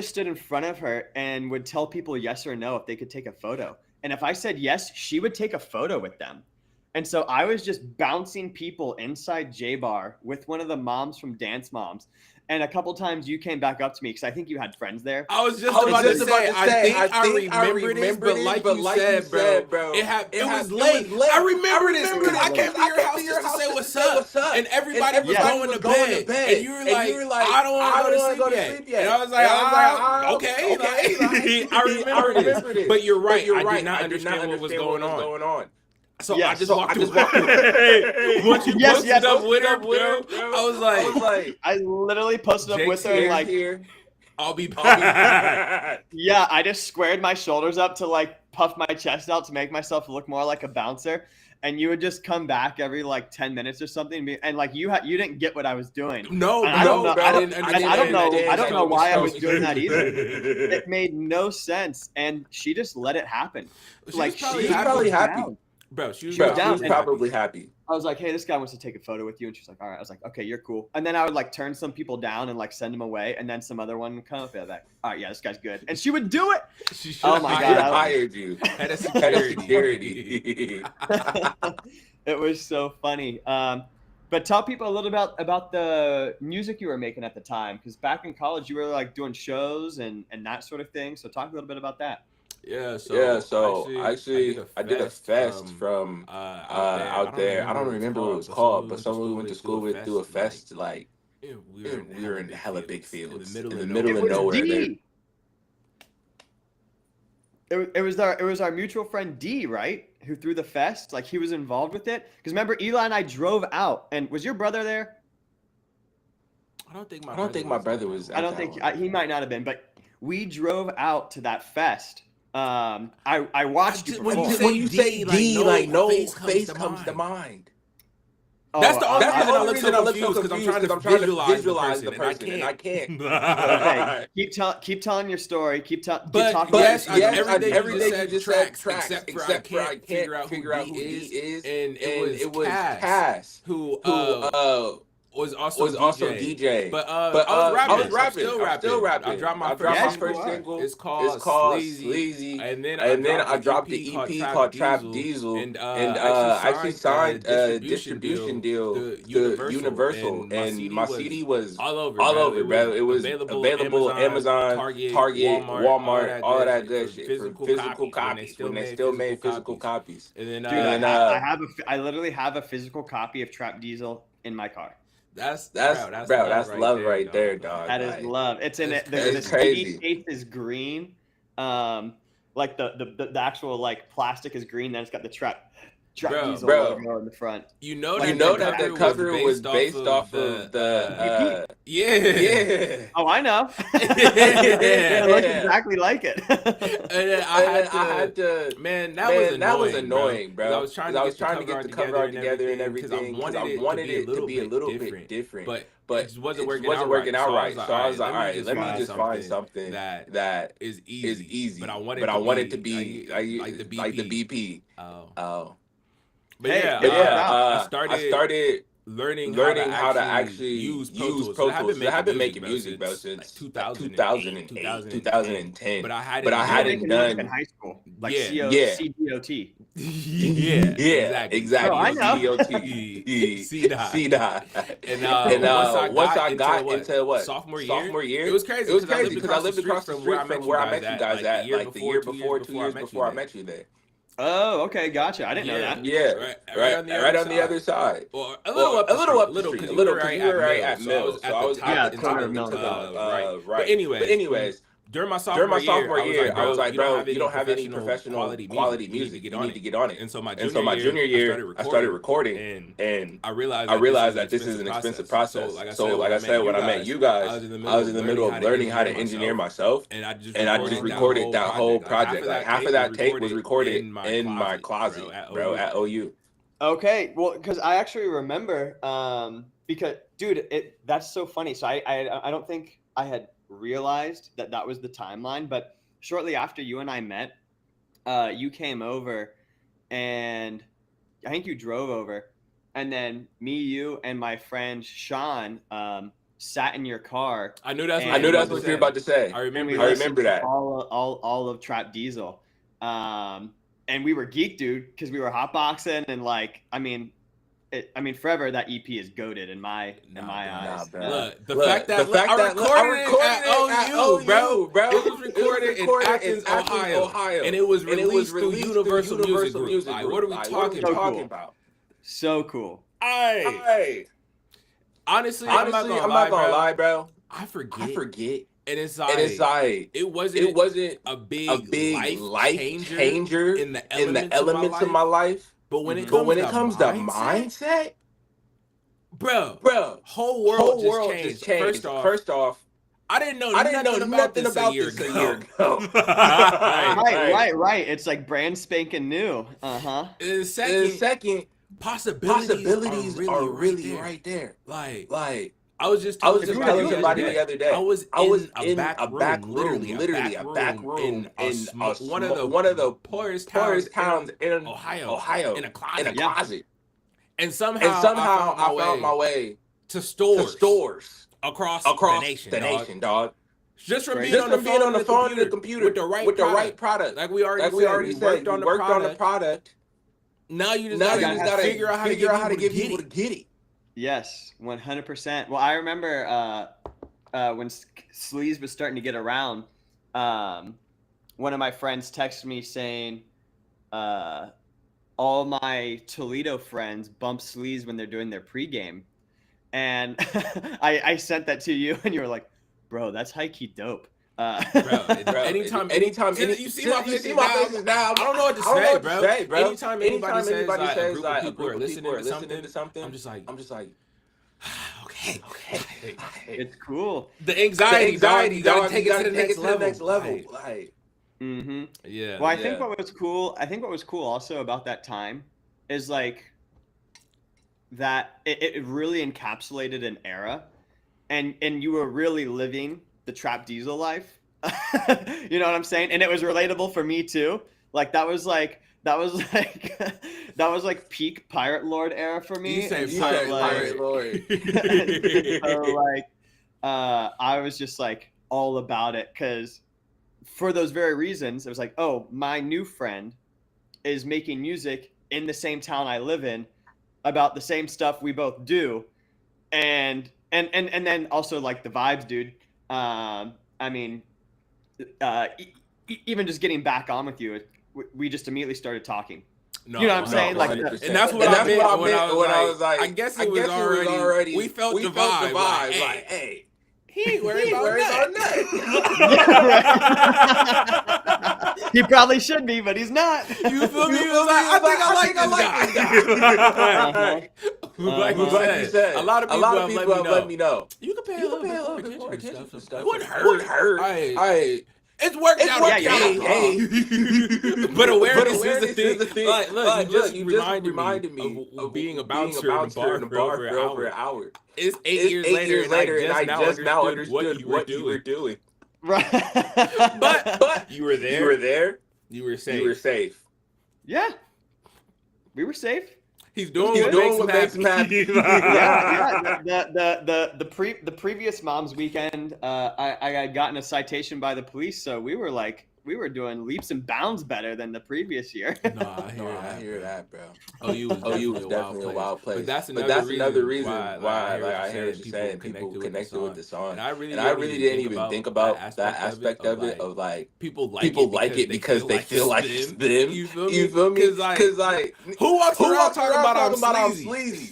stood in front of her and would tell people yes or no if they could take a photo. And if I said yes, she would take a photo with them. And so I was just bouncing people inside J Bar with one of the moms from Dance Moms. And a couple times you came back up to me because I think you had friends there. I was just I was about to just about say, to I say, think I remember remember this, this, but like you said, bro, it was late. I remember this because I came to your house just to say what's up, and everybody was going to bed, and you were like, I don't want to go to sleep yet, and I was like, okay, like, I remember this, but you're right, I did not understand what was going on. So I just walked away. Once you posted up with her, bro, I was like, I literally posted up with her and like, I'll be back. yeah, I just squared my shoulders up to like puff my chest out to make myself look more like a bouncer. And you would just come back every like 10 minutes or something, and like you didn't get what I was doing. No, I don't know. I don't know why I was was doing that either. It made no sense, and she just let it happen. Like probably She's probably happy. Bro, she was probably happy. I was like, hey, this guy wants to take a photo with you. And she's like, all right. I was like, okay, you're cool. And then I would like turn some people down and like send them away. And then some other one would come up and be like, all right, yeah, this guy's good. And she would do it. Oh my God. I hired you. Head of security. It was so funny. But tell people a little about the music you were making at the time. Because back in college, you were like doing shows and that sort of thing. So talk a little bit about that. Yeah, so actually I did a fest from out there. I don't remember what it was called, but someone we went to school with threw a fest like we were in hella big fields in the middle of nowhere. It was our mutual friend D, right? Who threw the fest. Like he was involved with it. Because remember, Eli and I drove out, and was your brother there? I don't think my brother was. I don't think he might not have been, but we drove out to that fest. I watched you perform. When you say D, like no face comes to mind. That's the only reason I look so confused because I'm trying to visualize the person and I can't. Okay. Keep telling your story. Keep talking. Yes, every day you just said tracks, except for I can't figure out who he is, and it was Cass who was also DJ. But I was rapping. Still rapping. I dropped my first single. It's called Sleazy. And then I dropped the EP called Trap Diesel. And I actually signed a distribution deal to Universal. And my CD was all over, bro. It was available Amazon, Target, Walmart, all of that good shit. Physical copies. When they still made physical copies. And then I literally have a physical copy of Trap Diesel in my car. That's love right there, dog. That is love. It's in it. The CD case is green. Like the actual like plastic is green. Then it's got the trap Diesel logo in the front. You know that the cover was based off of the yeah. Oh, I know. It looks exactly like it. And I had to. Man, that was annoying, bro. I was trying to get the cover art together and everything because I wanted it to be a little bit different, but it just wasn't working out right. So I was like, all right, let me just find something that is easy. But I want it to be like the BP. Oh. But I started learning how to actually use Pro Tools. I have been making music, bro, since 2008, 2010. But I hadn't done in high school, like CDOT. Yeah, exactly. Oh, I know. CDOT, C-Dot. And once I got into sophomore year, it was crazy because I lived across the street from where I met you guys at, like the year before, 2 years before I met you there. Oh, okay, gotcha. I didn't know that. Yeah, right on the other side. Or a little up the street, because you were right at Mills. So I was at the top of Mills. Right. But anyways, during my sophomore year, I was like, bro, you don't have any professional quality music. You need to get on it. And so my junior year, I started recording, and I realized that this is an expensive process. So like I said, when I met you guys, I was in the middle of learning how to engineer myself, and I just recorded that whole project. Like half of that tape was recorded in my closet, bro, at OU. Okay, well, because I actually remember, because dude, that's so funny. So I don't think I had realized that was the timeline, but shortly after you and I met, you came over, and I think you drove over, and then me, you, and my friend Sean, sat in your car. I knew that's what you were about to say. I remember that. All of Trap Diesel. And we were geeked, dude, because we were hotboxing and like, I mean, forever that EP is goated in my eyes. Look, the fact that I recorded it at OU, bro. It was recorded in Athens, Ohio, and it was released through Universal Music Group. Like, what are we talking about? So cool. Honestly, I'm not gonna lie, bro. I forget. And it's like it wasn't a big life changer in the elements of my life. But when it comes to mindset, bro, whole world just changed. First off, I didn't know nothing about this a year ago. Right. It's like brand spanking new. And second, possibilities are really right there. Like I was just telling somebody the other day. I was in a back room, literally a back room in one of the poorest towns in Ohio, in a closet. And somehow I found my way to stores across the nation, dog. Just from being on the phone and the computer with the right product. Like we already said, you worked on the product. Now you just gotta figure out how to get people to get it. Yes, 100%. Well, I remember when Sleaze was starting to get around, one of my friends texted me saying, all my Toledo friends bump Sleaze when they're doing their pregame. And I sent that to you, and you were like, bro, that's high-key dope. Bro, anytime you see my faces now, I don't know what to say, bro. Anytime anybody says like, a group of people are listening to something, I'm just like, okay. It's cool. The anxiety, dog. You gotta take it to the next level. Like, yeah. Well, I think what was cool also about that time is like that it really encapsulated an era, and you were really living the Trap Diesel life. You know what I'm saying? And it was relatable for me too. Like that was like peak Pirate Lord era for me. You say Pirate Lord. So like I was just like all about it, because for those very reasons, it was like, oh, my new friend is making music in the same town I live in about the same stuff we both do, and then also like the vibes, dude. I mean, even just getting back on with you, we just immediately started talking. No, you know what I'm saying? 100%. Like, and that's what I meant when I was like, I guess it was already. We felt the vibe. Like, hey, he ain't worried about nothing. He probably should be, but he's not. You feel me? He was like, I think I like this guy. Like you said, a lot of people have let me know. You can pay a little bit more attention to stuff. It wouldn't hurt. It's worked out. Yeah. But awareness is the thing. Like, look, you just reminded me of being a bouncer in a bar for over an hour. It's 8 years later, and I just now understood what you were doing. Right. But you were there. You were safe. Yeah. We were safe. He's doing what makes him happy. The previous Mom's Weekend, I had gotten a citation by the police, so we were doing leaps and bounds better than the previous year. I hear that, bro. OU was definitely a wild place. But that's another reason why I hear you saying people connected with the song. And I really didn't even think about that aspect of it, of like people like it because they feel like it's them. You feel me? Because like who walks around talking about I'm sleazy?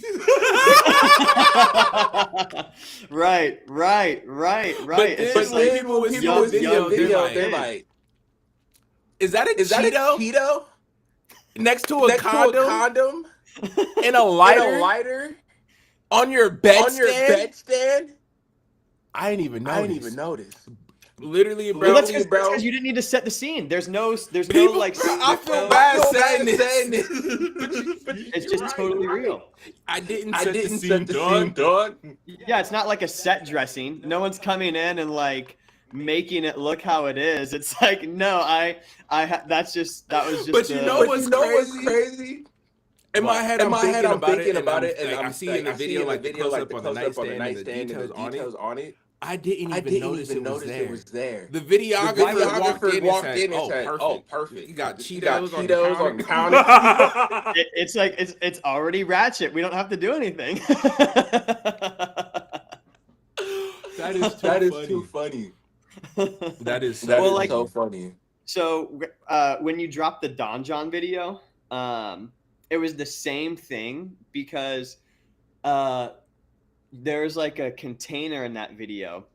Right. But then people with your video, they're like, Is that a Cheeto? Next to a condom? In a lighter? On your bedstand? I didn't even notice. Literally, bro. Well, that's because you didn't need to set the scene. There's no like. I feel bad saying this. It's just totally real. I didn't set the scene, dog. Yeah, it's not like a set dressing. No one's coming in and like making it look how it is. It's like, no, that was just. But you know what's crazy? In my head, I'm thinking about it, and I see in the video like the close up on the nightstand and the details on it. I didn't even notice it was there. The videographer walked in and said, "Oh, perfect. You got Cheetos on the counter." It's already ratchet. We don't have to do anything. That is too funny. That is so funny. So when you dropped the Don John video, it was the same thing because there's like a container in that video,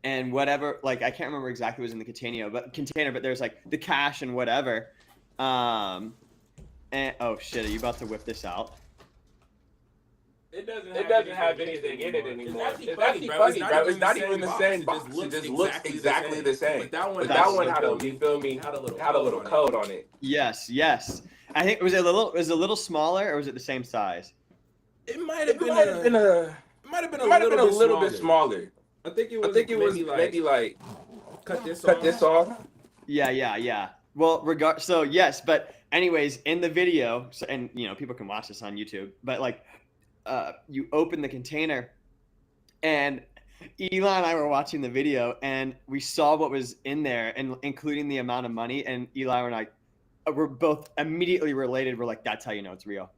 and whatever, like I can't remember exactly what was in the container, but there's like the cash and whatever. And oh shit, are you about to whip this out? It doesn't have anything in it anymore. It's actually funny, bro. It's not even the same box. It just looks exactly the same. But that one had a, you feel me? Had a little code on it. Yes. I think was it a little smaller, or was it the same size? It might have been a little bit smaller. I think it was maybe like cut this off. Yeah. Well, so yes, but anyways, in the video, so, and you know, people can watch this on YouTube, but like, you open the container, and Eli and I were watching the video, and we saw what was in there, and including the amount of money, and Eli and I were both immediately related. We're like, that's how you know it's real.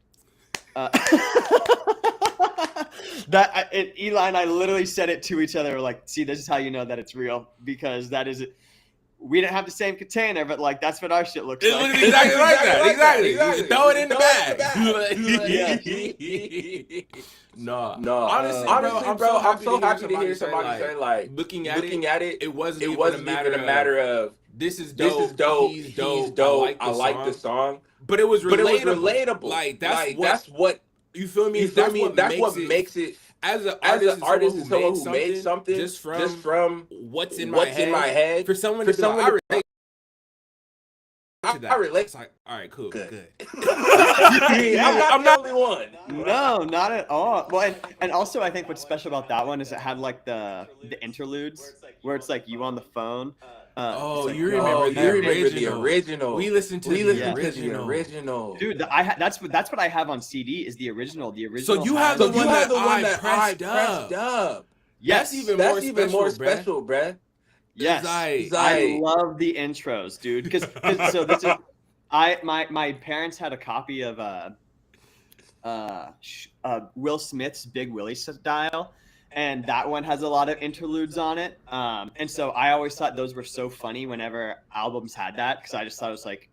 Eli and I literally said it to each other. We're like, see, this is how you know that it's real, because that is it. We didn't have the same container, but like that's what our shit looks like. It looks exactly like that. Exactly. You throw it in the bag. No. Honestly, bro, I'm so happy to hear somebody say like, looking at it, it wasn't even a matter of this is dope. He's dope. I like the song, but it was relatable. Like that's what you feel me. That's what makes it. As an artist and someone who made something just from what's in my head, for someone to relate to that. I relate. It's like, all right, cool, good. I'm not the only one. No, not at all. Well, and also I think what's special about that one is it had like the interludes where it's like you on the phone. You remember the original. We listened to the original. Dude, that's what I have on CD is the original. So you have the one that I pressed up. Yes, that's even more special, bruh. Yes, I love the intros, dude. Because so this is my parents had a copy of Will Smith's Big Willie Style. And that one has a lot of interludes on it. And so I always thought those were so funny whenever albums had that, because I just thought it was like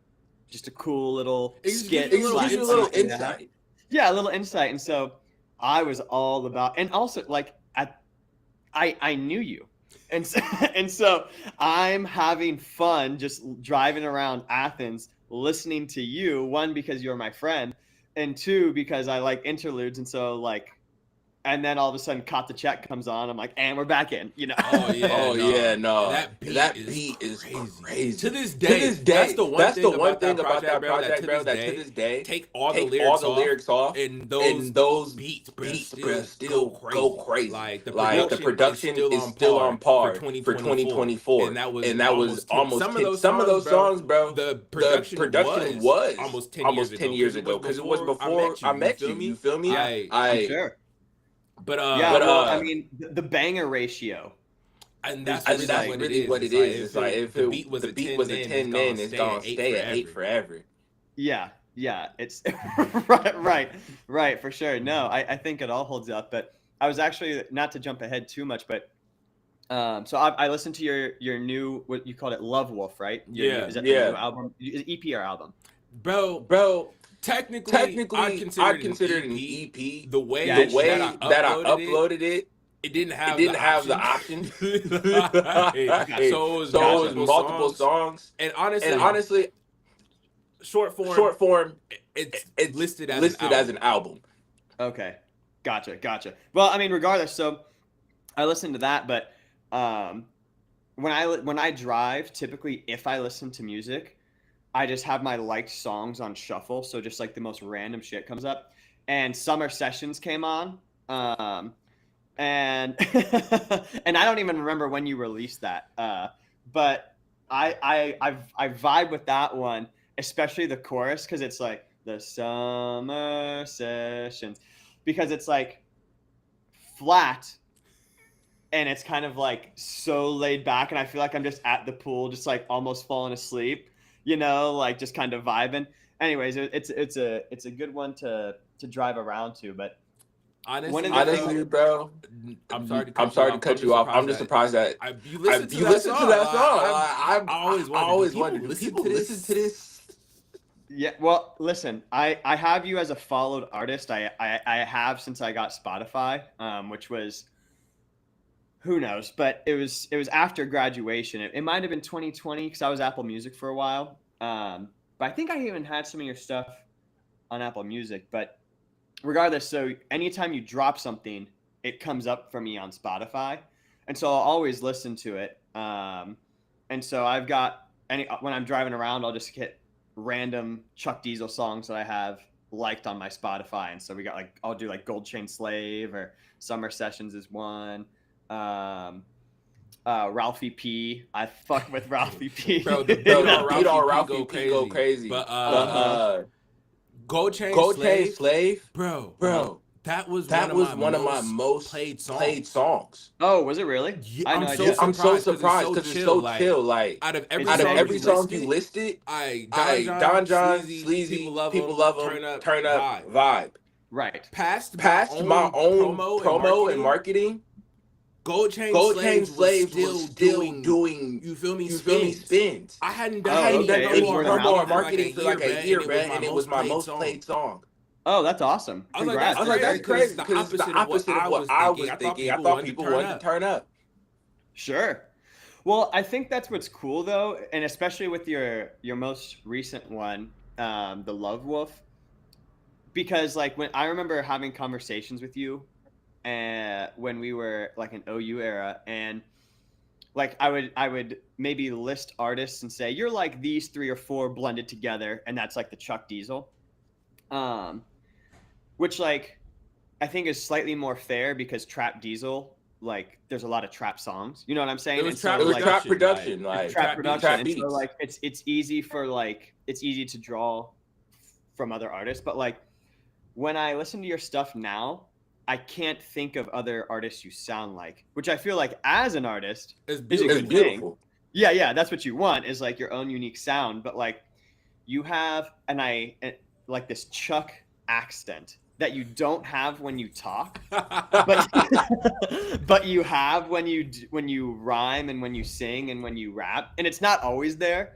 just a cool little skit. It gives you a little insight. Yeah, a little insight. And so I was all about, and also like I knew you. And so I'm having fun just driving around Athens listening to you, one, because you're my friend, and two, because I like interludes. And so like, and then all of a sudden, Caught the Check comes on. I'm like, and we're back in, you know? No. That beat is crazy. To this day, that's the one thing about that project, bro, that to this day, take all the lyrics off, and those beats, bro, still go crazy. Like the production is still on par for 2024, and that was almost some of those songs, bro. The production was almost 10 years ago, because it was before I met you. You feel me? I'm sure. But I mean, the banger ratio, and that's really what it is. It's like if the beat was a 10, then it's gonna stay at 8 forever. Yeah, it's right for sure. No, I think it all holds up. But I was actually, not to jump ahead too much, but so I listened to your new, what you called it, Love Wolf, right? Is that the new album? Is it EP or album? Bro. Technically, I'd consider it an EP. The way that I uploaded it, it didn't have the option. So it was multiple songs. And honestly, short form, it's listed as an album. Okay, gotcha. Well, I mean, regardless, so I listened to that, but when I drive, typically if I listen to music, I just have my liked songs on shuffle, so just like the most random shit comes up. And Summer Sessions came on, and and I don't even remember when you released that, but I vibe with that one, especially the chorus, because it's like, the summer sessions, because it's like flat and it's kind of like so laid back, and I feel like I'm just at the pool, just like almost falling asleep, you know, like just kind of vibing. Anyways, it's a good one to drive around to. But honestly, bro, I'm sorry to cut you off. I'm just surprised that you listen to that song. I always wanted to listen to this. Yeah, well, listen, I have you as a followed artist. I have since I got Spotify, which was, who knows, but it was after graduation. It might have been 2020 because I was Apple Music for a while. But I think I even had some of your stuff on Apple Music. But regardless, so anytime you drop something, it comes up for me on Spotify, and so I'll always listen to it. And so I've got when I'm driving around, I'll just hit random Chuck Diesel songs that I have liked on my Spotify. And so we got like, I'll do like Gold Chain Slave or Summer Sessions is one. Ralphie P. I fuck with Ralphie P. Bro, the beat on Ralphie P go crazy. But Gold Chain Slave, bro. That was one of my most played songs. Oh, was it really? Yeah, I'm so surprised because it's so chill. Like out of every song you listed, Don John, Sleazy, people love him, turn up, vibe. Right. Past my own promo and marketing. Gold Chain Slaves was still doing you feel me spins. I hadn't done any promo or marketing for like a year, man, and it was my most played song. Oh, that's awesome. I was like, that's crazy because it's the opposite of what I was thinking. I thought people wanted to turn up. Sure. Well, I think that's what's cool though, and especially with your most recent one, the Love Wolf, because like when I remember having conversations with you, when we were like an OU era, and like I would maybe list artists and say you're like these 3 or 4 blended together, and that's like the Chuck Diesel. Which like I think is slightly more fair because Trap Diesel, like there's a lot of trap songs. You know what I'm saying? It was trap production, like trap production. And so like it's easy to draw from other artists. But like when I listen to your stuff now, I can't think of other artists you sound like, which I feel like as an artist is a good thing. Yeah, that's what you want, is like your own unique sound. But like you have like this Chuck accent that you don't have when you talk, but you have when you rhyme and when you sing and when you rap, and it's not always there.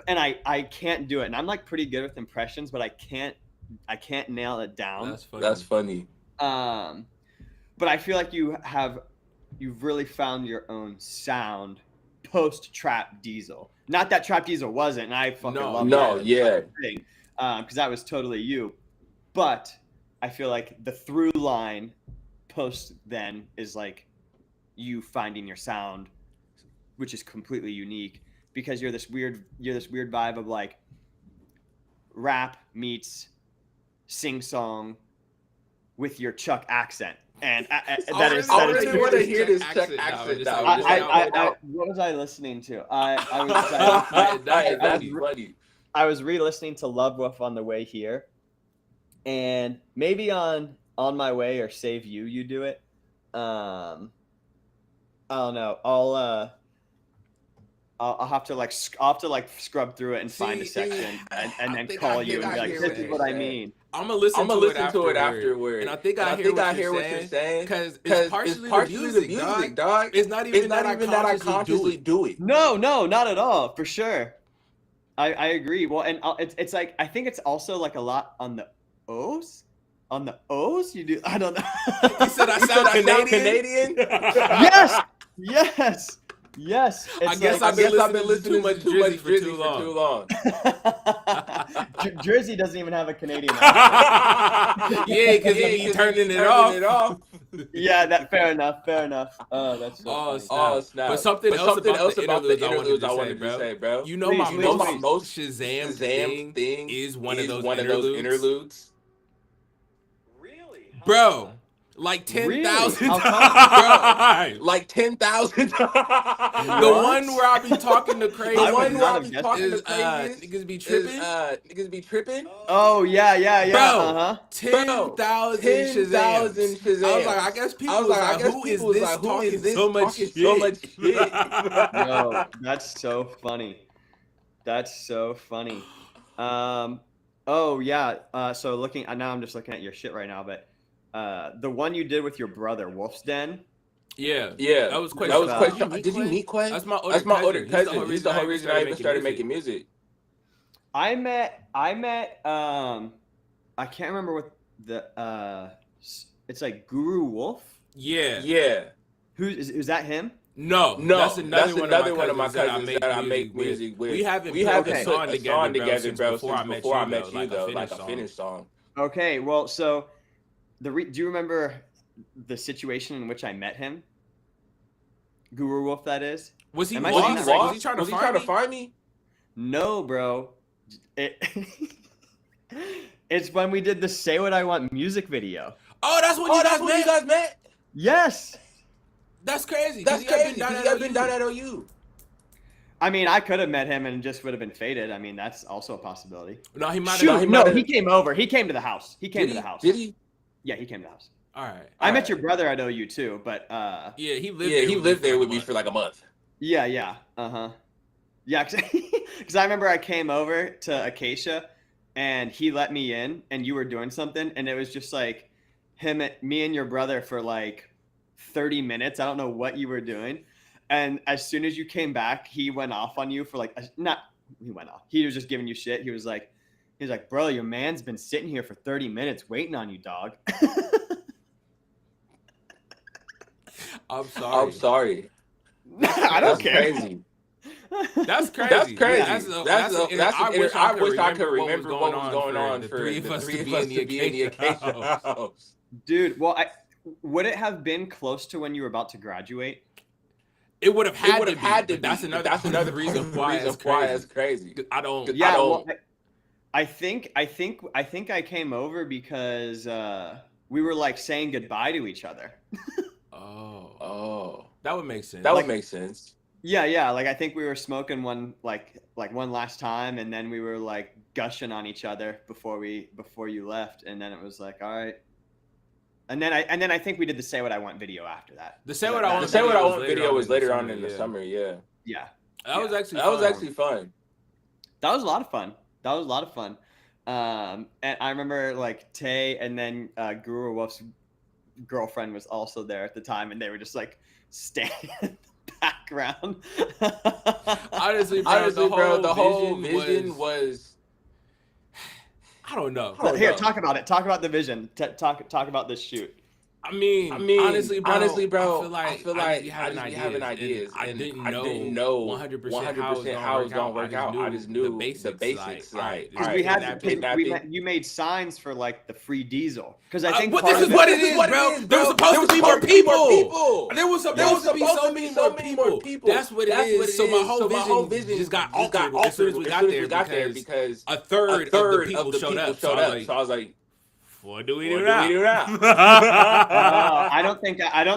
And I can't do it, and I'm like pretty good with impressions, but I can't nail it down. That's funny. But I feel like you've really found your own sound post Trap Diesel. Not that Trap Diesel wasn't, and I fucking love that. Yeah. Because that was totally you. But I feel like the through line post then is like you finding your sound, which is completely unique, because you're this weird vibe of like rap meets sing song with your Chuck accent. And I really want to hear this Chuck accent now. What was I listening to? I was re-listening to Love Wolf on the way here, and maybe on my way or Save You do it. I don't know. I'll have to scrub through it and find a section and then call you and be like, this is what I mean. I'm gonna listen to it afterward, and I think I hear what you're saying because it's partially the music, dog. It's not even that I consciously do it. No, not at all, for sure. I agree. Well, and it's like I think it's also like a lot on the O's. On the O's, you do. I don't know. You said I sound Canadian. Yes. I guess I've been listening to too much Drizzy for too long. Drizzy doesn't even have a Canadian accent. Yeah, because he turning it off. Yeah, that fair enough. Oh, that's so funny. Snap. But something else about the interludes I wanted to say, bro. You know, my most Shazam thing is one of those interludes. Really? Bro, Like 10,000 Really? times. Like 10,000 times. The one where I be talking to crazy. The one where I be talking to crazy. Niggas be tripping. Niggas be tripping. Oh yeah. Bro, 10,000 Shazams. I was like, I guess people was like, who is this talking so much shit? Yo, that's so funny. That's so funny. Oh yeah. So looking now, I'm just looking at your shit right now, but the one you did with your brother, Wolf's Den. Yeah. That was quite. Did you meet Quay? That's my older cousin. He's the whole reason I even started making music. I met. I can't remember what the. It's like Guru Wolf. Yeah. Is that him? No, that's another one of my cousins that I make music with. We haven't put a song together, bro, since before I met you, though, like a finished song. Okay, well, so do you remember the situation in which I met him? Guru Wolf, that is. Was he lost? Was he trying to find me? No, bro. It's when we did the "Say What I Want" music video. Oh, that's when you guys met? Yes. That's crazy. That's crazy. Because I've been down at OU. I mean, I could have met him and just would have been faded. I mean, that's also a possibility. No, he might have. No, he came over. He came to the house. He came to the house. Did he? Yeah, he came to the house. All right. I met your brother at OU too, but yeah, he lived there with me for like a month. Yeah. Yeah, because I remember I came over to Acacia, and he let me in, and you were doing something, and it was just like me and your brother for like 30 minutes. I don't know what you were doing. And as soon as you came back, he went off on you for like, he went off. He was just giving you shit. He was like, bro, your man's been sitting here for 30 minutes waiting on you, dog. I'm sorry. I don't care. Crazy. That's crazy. I wish I could remember what was going on for the three of us to be in the Acacia house. Dude, well, would it have been close to when you were about to graduate? It would have had to be. That's another reason why it's crazy. I think I came over because we were like saying goodbye to each other. Oh, that would make sense. That would make sense. Yeah. Like I think we were smoking one one last time, and then we were like gushing on each other before you left, and then it was like, all right. And then I think we did the "Say What I Want" video after that. The "Say What I Want" video was later on in the summer. Yeah. That was actually fun. That was a lot of fun. And I remember like Tay and then Guru Wolf's girlfriend was also there at the time, and they were just like standing in the background. Honestly, bro, the whole vision was. I don't know. Here, talk about it. Talk about the vision. Talk about this shoot. I mean, honestly, bro, I feel like I be having ideas. I didn't know 100% how it was gonna work out. I just knew the basics. Like, because you made signs for like the free diesel. Because I think this is what it is, bro. There was supposed to be more people. There was supposed to be so many more people. That's what it is. So my whole vision just got altered as soon as we got there because a third of the people showed up. So I was like. What do we do now? I don't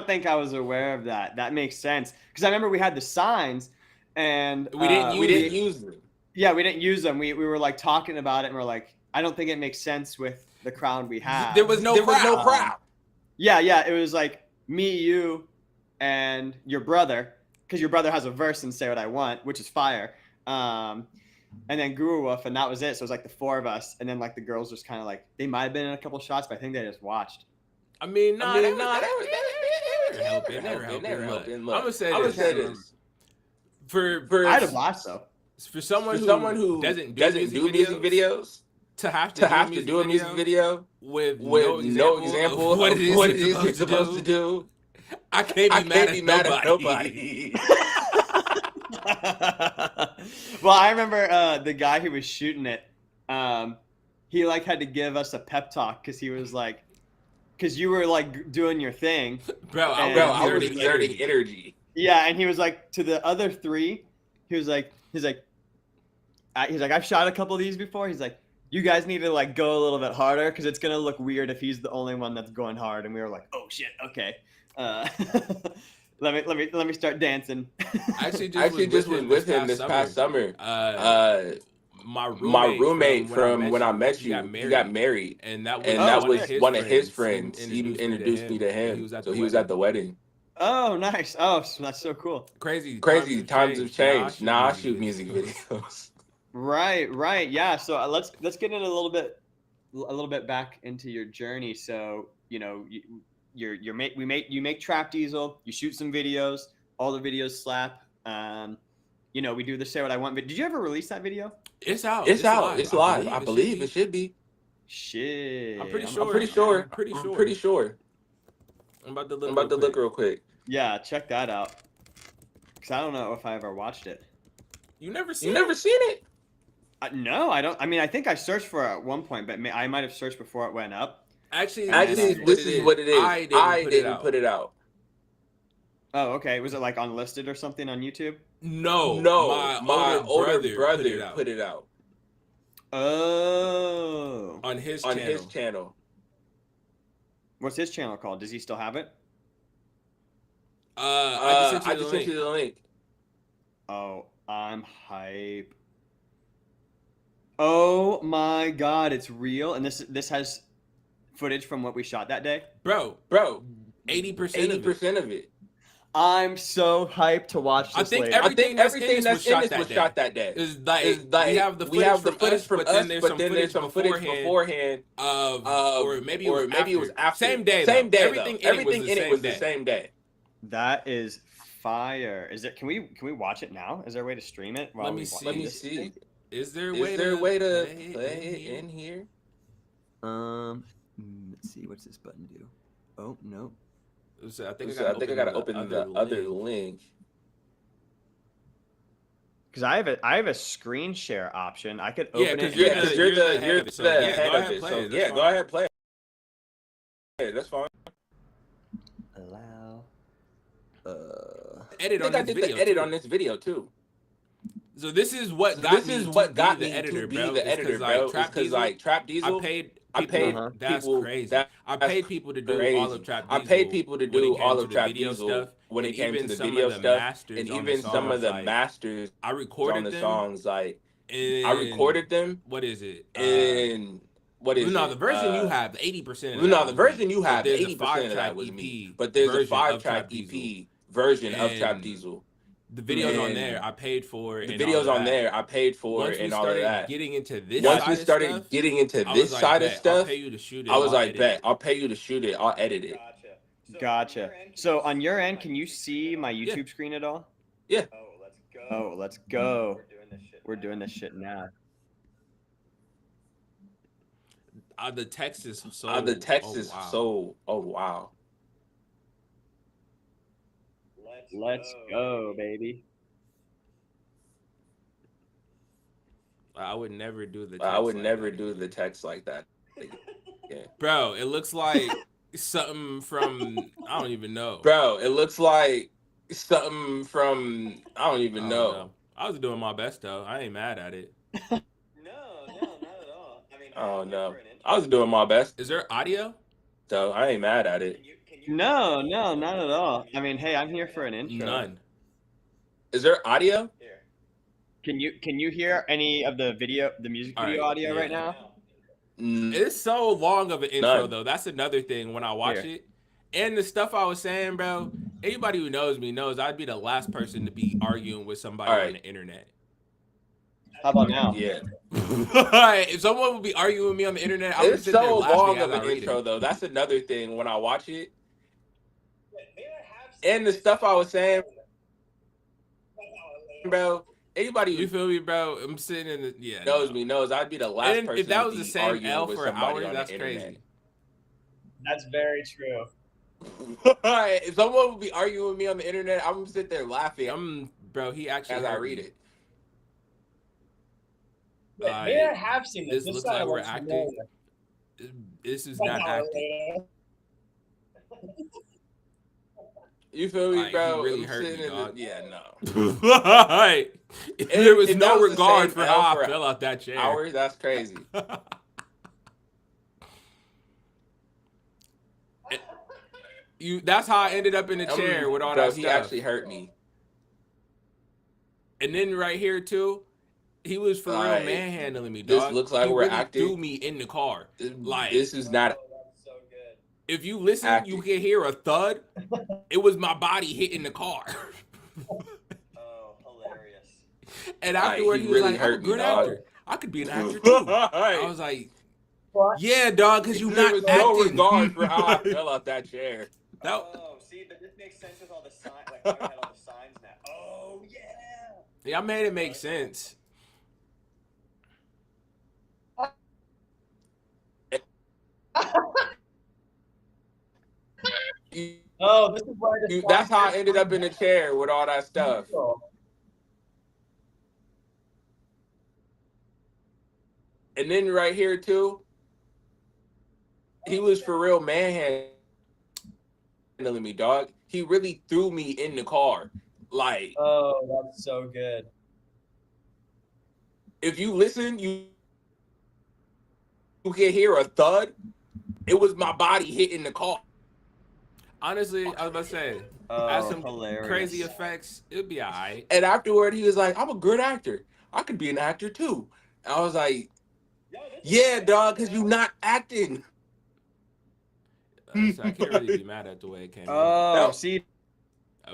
think I was aware of that. That makes sense because I remember we had the signs and we didn't use them. Yeah, we didn't use them. We were like talking about it and we're like, I don't think it makes sense with the crowd we have. There was no crowd. Yeah, it was like me, you, and your brother because your brother has a verse in "Say What I Want," which is fire. And then Guru Wolf, and that was it. So it was like the four of us, and then like the girls just kind of like they might have been in a couple shots, but I think they just watched. I mean, they were helping. I'm gonna say this. For I'd have watched though. For someone who doesn't do music videos, to have to do a music video with no example of what it is you're supposed to do, I can't be mad at nobody. Well, I remember the guy who was shooting it. He like had to give us a pep talk because he was like, because you were like doing your thing, bro. I was exerting energy. Yeah, and he was like to the other three. He's like, I've shot a couple of these before. He's like, you guys need to like go a little bit harder because it's gonna look weird if he's the only one that's going hard. And we were like, oh shit, okay. Let me start dancing. I actually just was with him this past summer. My roommate from when I met you, he got married, and that was one of his friends. He introduced me to him, so he was at the wedding. Oh, nice. Oh, that's so cool. Crazy times have changed. Now I shoot music videos. Right. Yeah. So let's get in a little bit back into your journey. So you know, you make Trap Diesel. You shoot some videos. All the videos slap. You know, we do the Say What I Want. But did you ever release that video? It's out. It's live. I believe it should be. Shit. I'm pretty sure. I'm about to look real quick. Yeah, check that out. Cause I don't know if I ever watched it. You never seen it? No, I don't. I mean, I think I searched for it at one point, but I might have searched before it went up. Actually, this is what it is. I didn't put it out. Oh, okay. Was it like unlisted or something on YouTube? No. My older brother put it out. Oh. On his channel. What's his channel called? Does he still have it? I just sent you the link. Oh, I'm hype. Oh my god, it's real, and this has footage from what we shot that day. Bro, 80% of it. I'm so hyped to watch this. I think everything that's in this was shot that day. Is like we have the footage from us, but then there's some footage beforehand or maybe it was after. Same day. Everything in it was the same day. That is fire. Is it? Can we watch it now? Is there a way to stream it? Let me see. Is there a way to play it in here? Let's see. What's this button do? Oh no. So I think I gotta open the other link. Because I have a screen share option. I could open it. Yeah, because you're the head of it. So yeah, go ahead, play it. That's fine. Allow. Edit on this video. Edit on this video too. So this is what got me to be the editor, bro. Because like Trap Diesel, I paid That's people. Crazy. I paid people to do crazy. all of Trap Diesel. I paid people to do all of Trap video Diesel stuff, when it and came to even the some video of the stuff, masters and on even the some of the songs, masters I recorded on the them, songs. Like and I recorded them. What is it? And what is no, it? the version you have, 80%. No, the version you have, 80% of that was me. But there's a 5-track EP version of Trap Diesel. The videos on there, I paid for. The videos on there, I paid for, and all of that. Getting into this, once we started getting into this side of stuff, I'll pay you to shoot it. I was like, bet, I'll pay you to shoot it. I'll edit it. Gotcha. So on your end, can you see my YouTube screen at all? Yeah. Oh, let's go. We're doing this shit now. The text is so. Oh wow. Let's go, baby. I would never do the text like that. Yeah. Bro, it looks like something from I don't even know. Bro, it looks like something from I don't even know. I was doing my best though. I ain't mad at it. No, not at all. I mean, oh no. I was doing my best. Is there audio? So I ain't mad at it. No, not at all. I mean, hey, I'm here for an intro. None. Is there audio? Can you hear any of the music video audio right now? It's so long of an intro though. That's another thing when I watch it. And the stuff I was saying, bro, anybody who knows me knows I'd be the last person to be arguing with somebody on the internet. How about now? Yeah. If someone would be arguing with me on the internet, it's so long of an intro though. That's another thing when I watch it. And the stuff I was saying, bro. Anybody you feel me, bro? I'm sitting in the knows I'd be the last person. If that was to the same L for an hour, that's crazy. That's very true. If someone would be arguing with me on the internet, I'm gonna sit there laughing. Bro, he actually as I read it. Maybe I have seen this. This looks like we're acting. This is not acting. You feel me, like, bro? He really hurt me, dog. Yeah, no. There was no regard for how I fell out that chair. Hours, that's crazy. That's how I ended up in the chair with all that stuff. He actually hurt me. And then right here too, he was for real manhandling me, dog. This looks like we're acting. He threw me in the car. Like, this is not. So good. If you listen, you can hear a thud. It was my body hitting the car. Oh, hilarious. And afterward, he was like, "I'm a good actor. I could be an actor too." I was like, "Yeah, dog, because you not acting." No regard for how I fell out that chair. Oh, see, but this makes sense with all the signs. Like, we had all the signs now. Oh, yeah. Yeah, I made it make sense. Oh, this is why. That's how I ended up in the chair with all that stuff. And then right here too, he was for real manhandling me, dog. He really threw me in the car. Like, oh, that's so good. If you listen, you can hear a thud. It was my body hitting the car. Honestly, I was about to say, add some crazy effects, it'd be all right. And afterward, he was like, "I'm a good actor. I could be an actor too." And I was like, "Yeah, dog, because you're not acting." So I can't really be mad at the way it came out. Oh, see,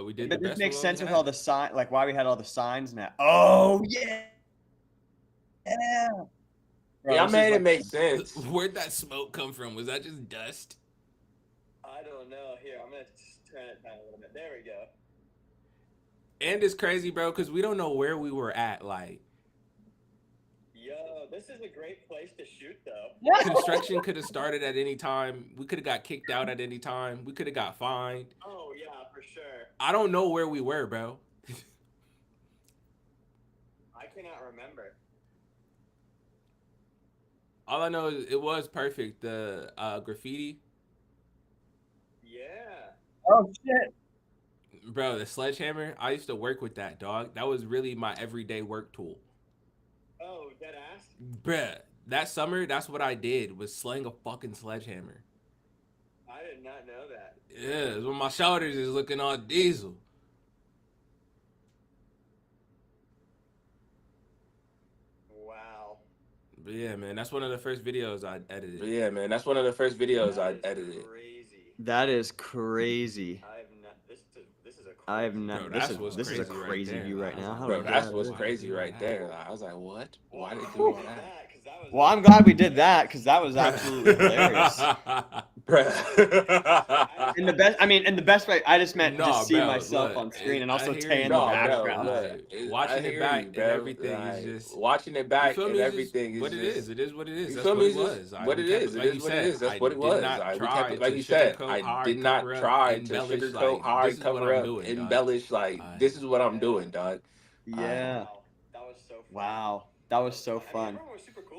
we did. But this makes sense with all the signs, like why we had all the signs now. Oh yeah, yeah. Bro, I made it make sense. Where'd that smoke come from? Was that just dust? I don't know. Here, I'm gonna turn it down a little bit. There we go. And it's crazy, bro, because we don't know where we were at. Like, yo, this is a great place to shoot, though. Construction could have started at any time. We could have got kicked out at any time. We could have got fined. Oh yeah, for sure. I don't know where we were, bro. I cannot remember. All I know is it was perfect. The graffiti. Yeah. Oh shit. Bro, the sledgehammer, I used to work with that, dog. That was really my everyday work tool. Oh, dead ass? Bruh, that summer, that's what I did, was sling a fucking sledgehammer. I did not know that. Yeah, it's when my shoulders is looking all diesel. Wow. But yeah, man, that's one of the first videos I edited. Crazy. That is crazy. This is a crazy view right now. Bro, that's what's crazy right there. Like, I was like, what? Why did you do all that? Well, I'm glad we did that because that was absolutely hilarious. In the best way, I just meant just see myself on screen and also Tay in the background. Watching it back and everything is just watching it back and everything is what it is. It is what it is. That's what it was. What it is. It is what it is. That's what it was. Like you said, I did not try to sugarcoat, hard, cover up, embellish. Like, this is what I'm doing, dog. Yeah. That was so fun. Wow. That was so fun.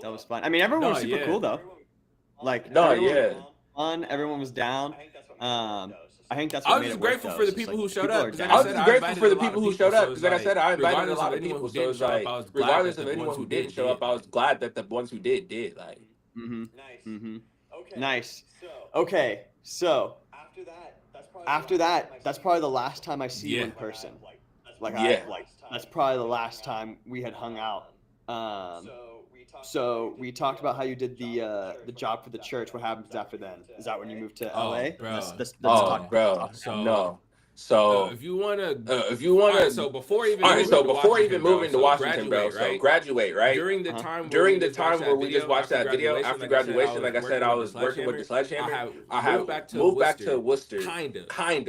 That was fun. I mean, everyone was super cool though. Like, fun. Everyone was down. I think that's what made it work. I was grateful for the people who showed up. I was grateful for the people who showed up because, like I said, I invited a lot of people. So it's like, regardless of anyone who didn't show up, I was glad that the ones who did. Like, nice. Okay, so after that, that's probably the last time I see you in person. That's probably the last time we had hung out. So we talked about how you did the job for the church. What happens after then? Is that when you moved to LA? Bro. So if you wanna, so before even moving to Washington, bro. So graduate, right? During the time where we just watched that video after graduation, like I said, I was working with the sledgehammer. I have moved back to Worcester, kind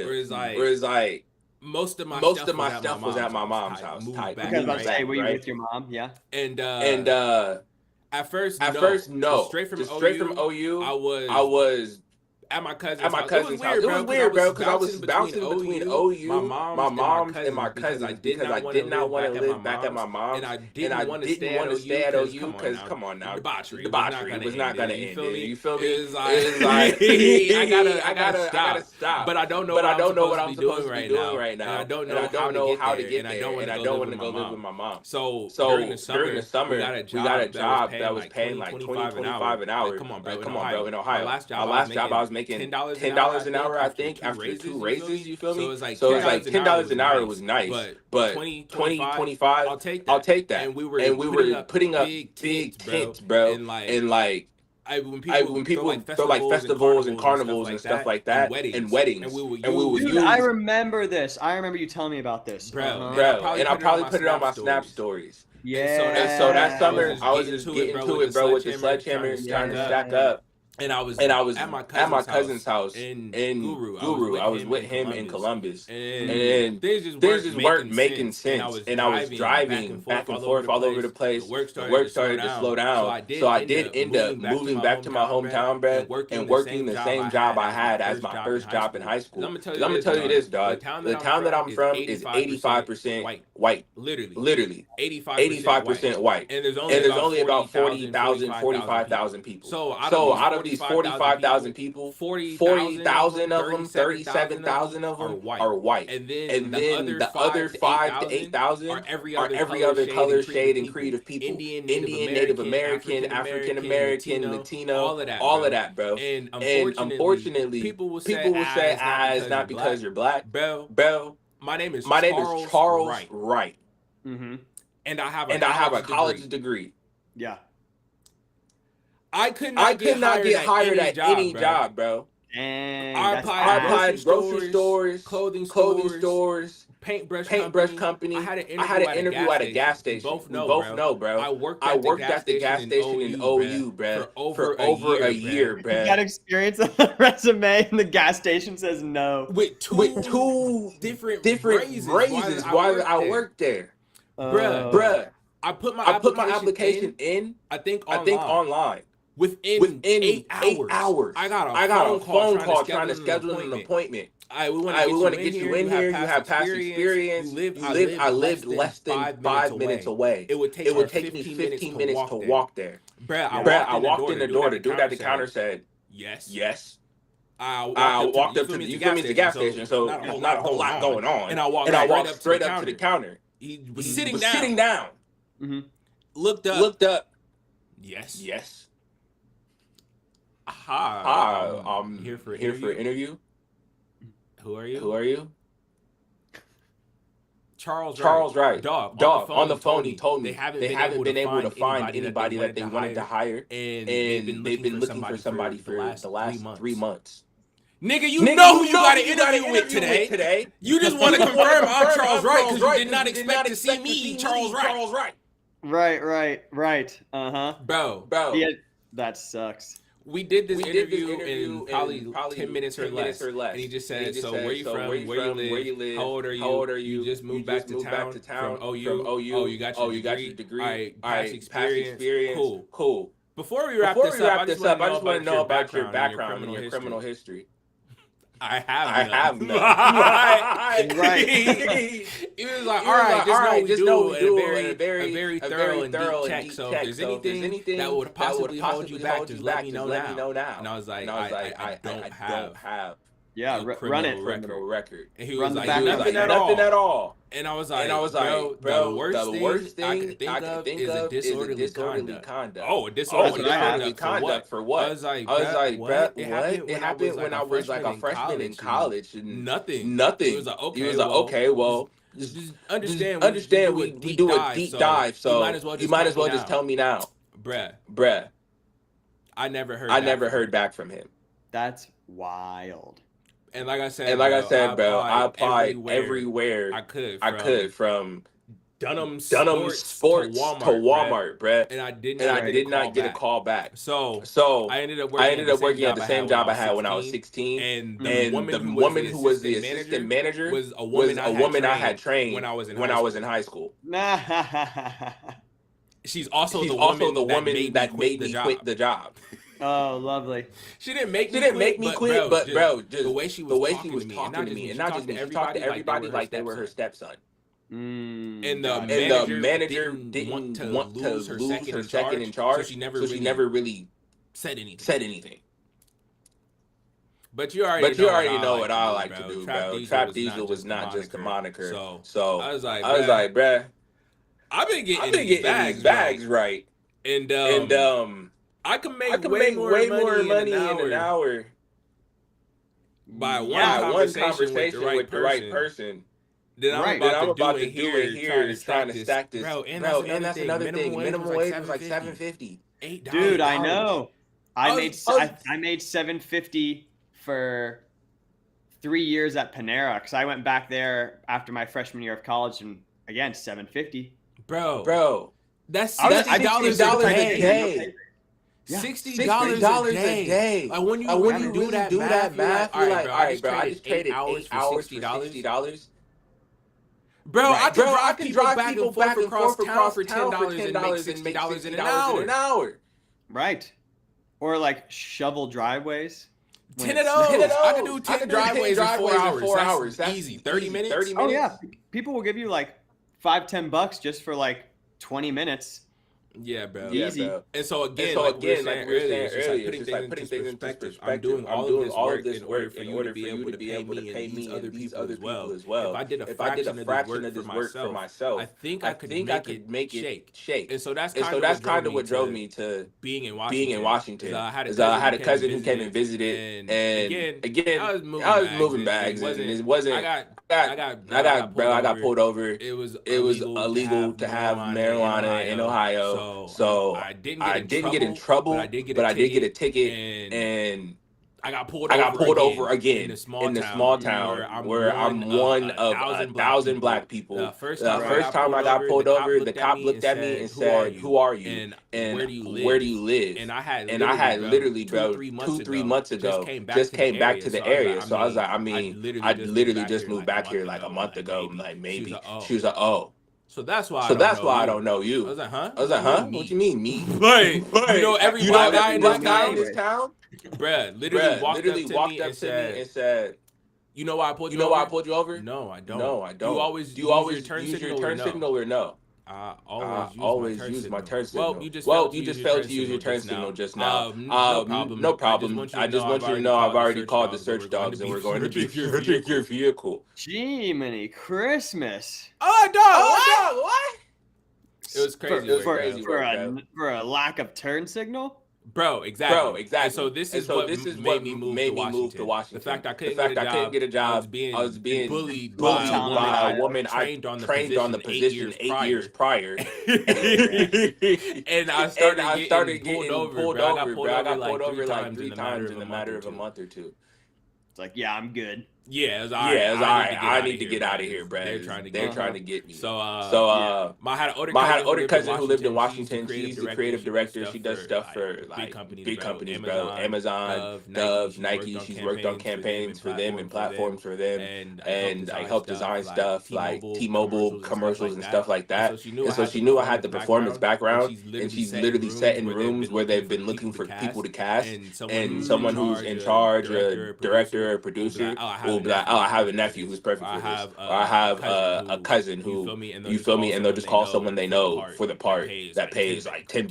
of. Whereas like. Most of my stuff was at my mom's house. Because I say, were you with your mom? Yeah. And at first, no. Straight from OU, I was at my cousin's house. It was weird, bro, because I was bouncing between OU, my mom's, and my cousins because I did not want to live back at my mom's, and I didn't want to stay at OU because, come on now, debauchery was not going to end. You feel me? It was like, I gotta stop. But I don't know what I'm supposed to be doing right now. And I don't know how to get there, and I don't want to go live with my mom. So during the summer, we got a job that was paying like $25 an hour. Come on, bro. In Ohio, my last job, I was making $10 an hour, I think, after 2 raises. You feel me? So it was like $10 an hour was nice, but 20, 25, I'll take that. And we were putting up big tents, bro, and like. When people throw like festivals and carnivals and stuff like that, and weddings, and we would use. I remember this. I remember you telling me about this, bro. And I probably put it on my Snap stories. Yeah. And so that summer, I was just getting to it, bro, with the sledgehammer, trying to stack up. And I was at my cousin's house in Guru. I was with him in Columbus, and things just weren't making sense. And I was driving back and forth all over the place. The work started to slow down, so I did end up moving back to my hometown, bro, and working the same job I had as my first job in high school. I'm gonna tell you this, dog. The town that I'm from is 85% white. Literally 85% white. And there's only about 45,000 people. So out of these 45,000 people, 40,000 of them, 37,000 of them are white. And then the other 5,000 to 8,000 are every other color, shade, and creed of people. Indian, Native American, African American, Latino, all of that, bro. And unfortunately, people will say, it's not because you're black. Bro, my name is Charles Wright. Mm-hmm. And I have a college degree. Yeah. I could not get hired at any job, bro. And I applied grocery stores, clothing stores, paintbrush company. I had an interview at a gas station. We both know, bro. I worked at the gas station in OU, bro, for over a year, bro. You got experience on the resume, and the gas station says no. With two different reasons why I worked there, bruh. I put my application in. I think online. Within 8 hours, I got a phone call trying to schedule an appointment. We want to get you in here. You have past experience. I lived less than 5 minutes away. It would take me 15 minutes to walk there. Bruh, I walked in the door. The dude at the counter said, yes. I walked up to the gas station, so there's not a whole lot going on. And I walked straight up to the counter. He was sitting down. Mm-hmm. Looked up. Yes. Hi, I'm here for an interview. Who are you? Charles Wright. Dog. On the phone, he told me they haven't been able to find anybody that they wanted to hire, and they've been looking for somebody for the last 3 months. Nigga, you know who you got to interview with today. You just want to confirm I'm Charles Wright because you did not expect to see me, Charles Wright. Right. Bro. Yeah, that sucks. We did this interview in probably 10 minutes or less. And he just said, so where you from? Where you live? How old are you? You just moved back to town from OU? Oh, you got your degree? All right, past experience. Cool. Before we wrap this up, I just want to know about your background and your criminal history. I have none. Right. He was like, all right, just know we do a very thorough and deep check. So if there's anything that would possibly hold you back, just let me know now. And I was like, I don't have. Yeah, run it. Criminal record. And he was like, nothing at all. And I was like, bro, the worst thing I can think of is disorderly conduct. Oh, disorderly conduct for what? I was like, bro, what? It happened when I was like a freshman in college. Nothing. He was like, okay, well, just understand we do a deep dive, so you might as well just tell me now. Bruh. I never heard back from him. That's wild. And like I said, bro, I applied everywhere I could, from Dunham Sports to Walmart, bruh. And I did not get a call back. So I ended up working at the same job I had when I was 16. And the woman who was the assistant manager was a woman I had trained when I was in high school. She's also the woman that made me quit the job. Oh, lovely. She didn't make me quit, but just the way she was talking to me, and not just me, she talked to everybody like they were her stepson. Mm, And the manager didn't want to lose her second in charge, so she never really said anything. But you already know what I like to do, bro. Trap Diesel was not just a moniker. So I was like, bruh, I've been getting these bags right. And I can make way more money in an hour by one conversation with the right person. Then I'm about to do it here, trying to stack this. Bro, and that's another thing. Minimum wage was like $7.50. $8. Dude, I know. I made $7.50 for 3 years at Panera because I went back there after my freshman year of college, and again $7.50. Bro, that's $60 a day. Yeah. $60 a day. Like when you do that math, you're like, all right, bro, I just traded 8 hours for $60. Bro, I can drive people back and forth across town for $10 and make $60 in an hour. Right. Or like shovel driveways. 10 of those. I can do 10 driveways in 4 hours. That's easy. 30 minutes? Oh, yeah. People will give you like $5-10 just for like 20 minutes. Yeah, bro. Easy. Yeah, bro. And so again, like we were saying earlier, it's just like putting things in perspective. I'm doing all of this work in order for you to be able to pay me and these other people as well. If I did a fraction of this work for myself, I think I could make it shake. And so that's kind of what drove me to being in Washington. I had a cousin who came and visited, and again, I was moving bags, and it wasn't. I got pulled over. It was illegal to have marijuana in Ohio. So I didn't get in trouble, but I did get a ticket, and I got pulled over again in a small town where I'm one of 1,000 black people. The first time I got pulled over, the cop looked at me and said, "Who are you? And where do you live?" And I had literally, bro, 2-3 months ago, just came back to the area. So I was like, I literally just moved back here like a month ago, like maybe. She was like, "Oh." So that's why I don't know you. I was like, huh? What you mean, me? Like, you know every black guy in this town? Bruh, literally walked up to me and said, "You know why I pulled you over? No, I don't. Do you always use your turn signal or no? I always use my turn signal. Well, you just failed to use your turn signal just now. No problem. I just want you to know I've already called the search dogs and we're going to be searching your vehicle." Jiminy Christmas. Oh, dog, what? It was crazy. For a lack of turn signal? Bro, exactly. And so this is what made me move to Washington. The fact I couldn't get a job. I was being bullied by a woman I trained on the position 8 years prior. And I started getting pulled over, bro. I got pulled over like 3 times in the matter of a month or two. It's like, yeah, I'm good. Yeah, it was all right. I need to get out of here, bro. They're trying to get me. So I had an older cousin who lived in Washington. She's the creative director. She does stuff for like big companies, bro. Amazon, Dove, Nike. She's worked on campaigns for them and platforms for them, and I helped design stuff like T-Mobile commercials and stuff like that. And so she knew I had the performance background, and she's literally set in rooms where they've been looking for people to cast, and someone who's in charge, a director, or producer will be like, "Oh, I have a nephew who's perfect for this," or "I have a cousin who," you feel me, and they'll just call someone they know for the part that pays like 10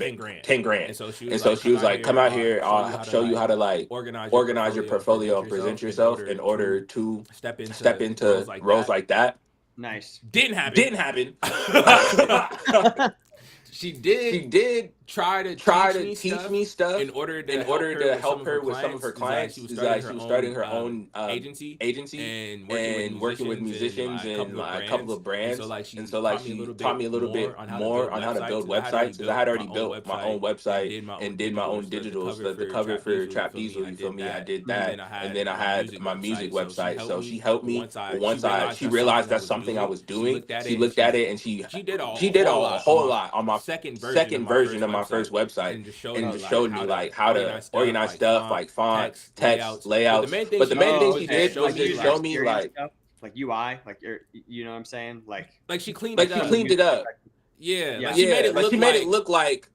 grand. And so she was like, "Come out here, I'll show you how to like organize your portfolio and present yourself in order to step into roles like that." Nice. Didn't happen. She did try to teach me stuff in order to help her with some of her clients. She was starting her own agency and working with musicians and a couple of brands. And so like she taught me a little bit more on how to build websites, because I had already built my own website and did my own digitals. The cover for Trap Diesel, you feel me? I did that, and then I had my music website. So she helped me once she realized that's something I was doing. She looked at it and she did a whole lot on my second version of my first website, and just showed me like how to organize stuff, like fonts, text, layouts. But the main thing she did was just show me like UI, like you know what I'm saying, like she cleaned it up. Yeah. She made it look like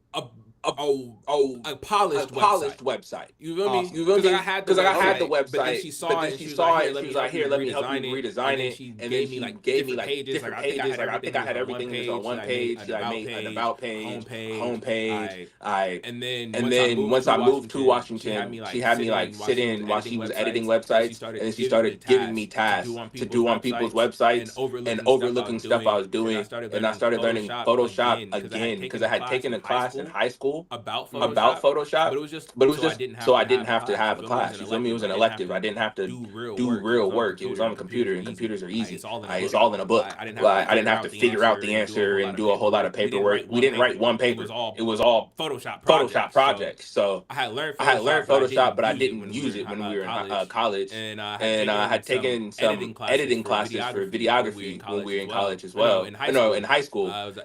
a a polished website. You feel me? You feel me? Because I had the website, but then she saw it. She was like, "Here, let me help you redesign it." And then she gave me like different pages. Like I think I had everything on one page. I made an about page, homepage. And then once I moved to Washington, she had me like sit in while she was editing websites, and then she started giving me tasks to do on people's websites and overlooking stuff I was doing. And I started learning Photoshop again because I had taken a class in high school about Photoshop, but it was just so I didn't have to have a class. You feel me? It was an elective. I didn't have to do real work. It was on a computer, and computers are easy. It's all in a book. I didn't have to figure out the answer and do a whole lot of paperwork. We didn't write one paper. It was all Photoshop projects. So I had learned Photoshop, but I didn't use it when we were in college. And I had taken some editing classes for videography when we were in college as well. No, in high school. I was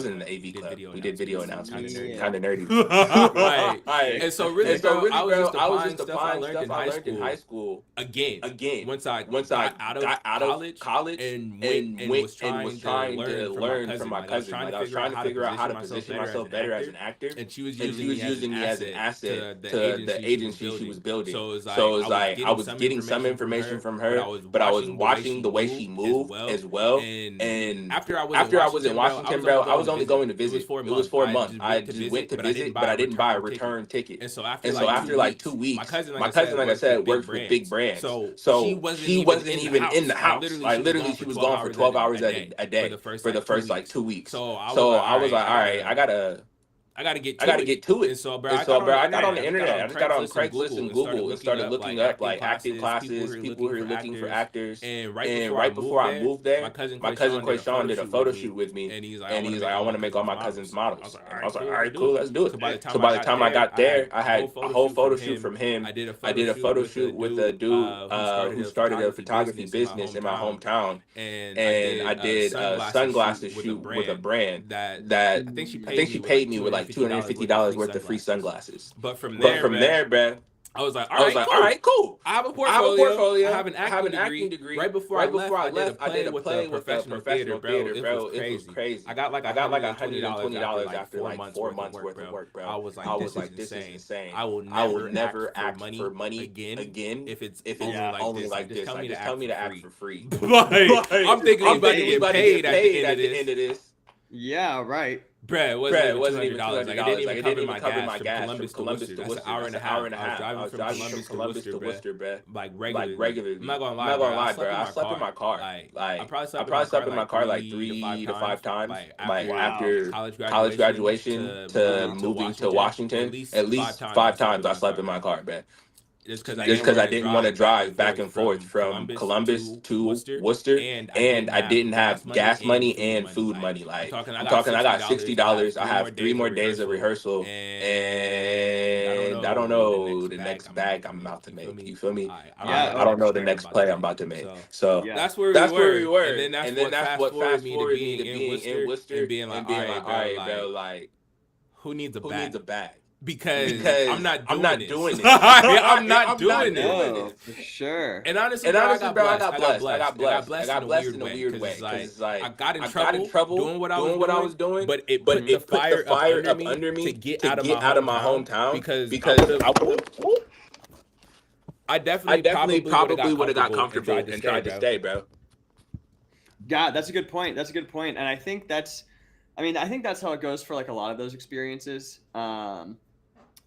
in the AV club. We did video announcements. Kind of nerdy. Right. And so really, I was just applying stuff I learned in high school again. Once I got out of college and was trying to learn from my cousin. Like I was trying to figure out how to position myself better as an actor. And she was using me as an asset to the agency she was building. So it was like I was getting some information from her, but I was watching the way she moved as well. And after I was in Washington, bro, I was only going to visit. It was for a month. I just went to visit, but I didn't buy a return ticket. And so after like 2 weeks, my cousin, like I said, worked with big brands. So she wasn't even in the house. Like literally, she was gone for 12 hours a day for the first like 2 weeks. So I was like, all right, I gotta get to it. And so, bro, I got on the internet. I just got on Craigslist and Google and started looking up like acting classes, people who are looking for actors. And right before I moved there, my cousin Quayshawn did a photo shoot with me, and he's like, I want to make all my cousins models. I was like, all right, cool, let's do it. So by the time I got there, I had a whole photo shoot from him. I did a photo shoot with a dude who started a photography business in my hometown, and I did a sunglasses shoot with a brand that I think she paid me with like $250 worth of free sunglasses. But from there, bruh, I was like, all right, cool. I have a portfolio. I have an acting degree. Right before I left, I did a play with professional theater, bro. It was crazy. I got like $120 after like 4 months worth of work, bro. I was like, this is insane. I will never act for money again if it's only like this. Like, just tell me to act for free. I'm thinking about to get paid at the end of this. Yeah, right. Bruh, it wasn't even $200. Like, it didn't even cover my gas from Columbus to Worcester. That's an hour and a half. I was driving from Columbus to Worcester, bruh. Like regularly. I'm not gonna lie, bro. I slept in my car. I probably slept in my car like 3 to 5 times. Like after college graduation to moving to Washington, at least 5 times I slept in my car, bruh. Just because I didn't want to drive back and forth from Columbus to Worcester, and I didn't have gas money and food money. Like I'm talking, I got $60. I have 3 more days of rehearsal, and I don't know the next bag I'm about to make. You feel me? I don't know the next play I'm about to make. So that's where we were, and then that's what fast forwarded me to being in Worcester and being like, all right, bro, like who needs a bag? Because I'm not doing it. I'm not doing it. For sure. And honestly, bro, I got blessed in a weird way. Because like, I got in trouble doing what I was doing, but it put the fire up under me to get out of my hometown. Because I definitely probably would have got comfortable and tried to stay, bro. God, that's a good point. And I think that's how it goes for like a lot of those experiences.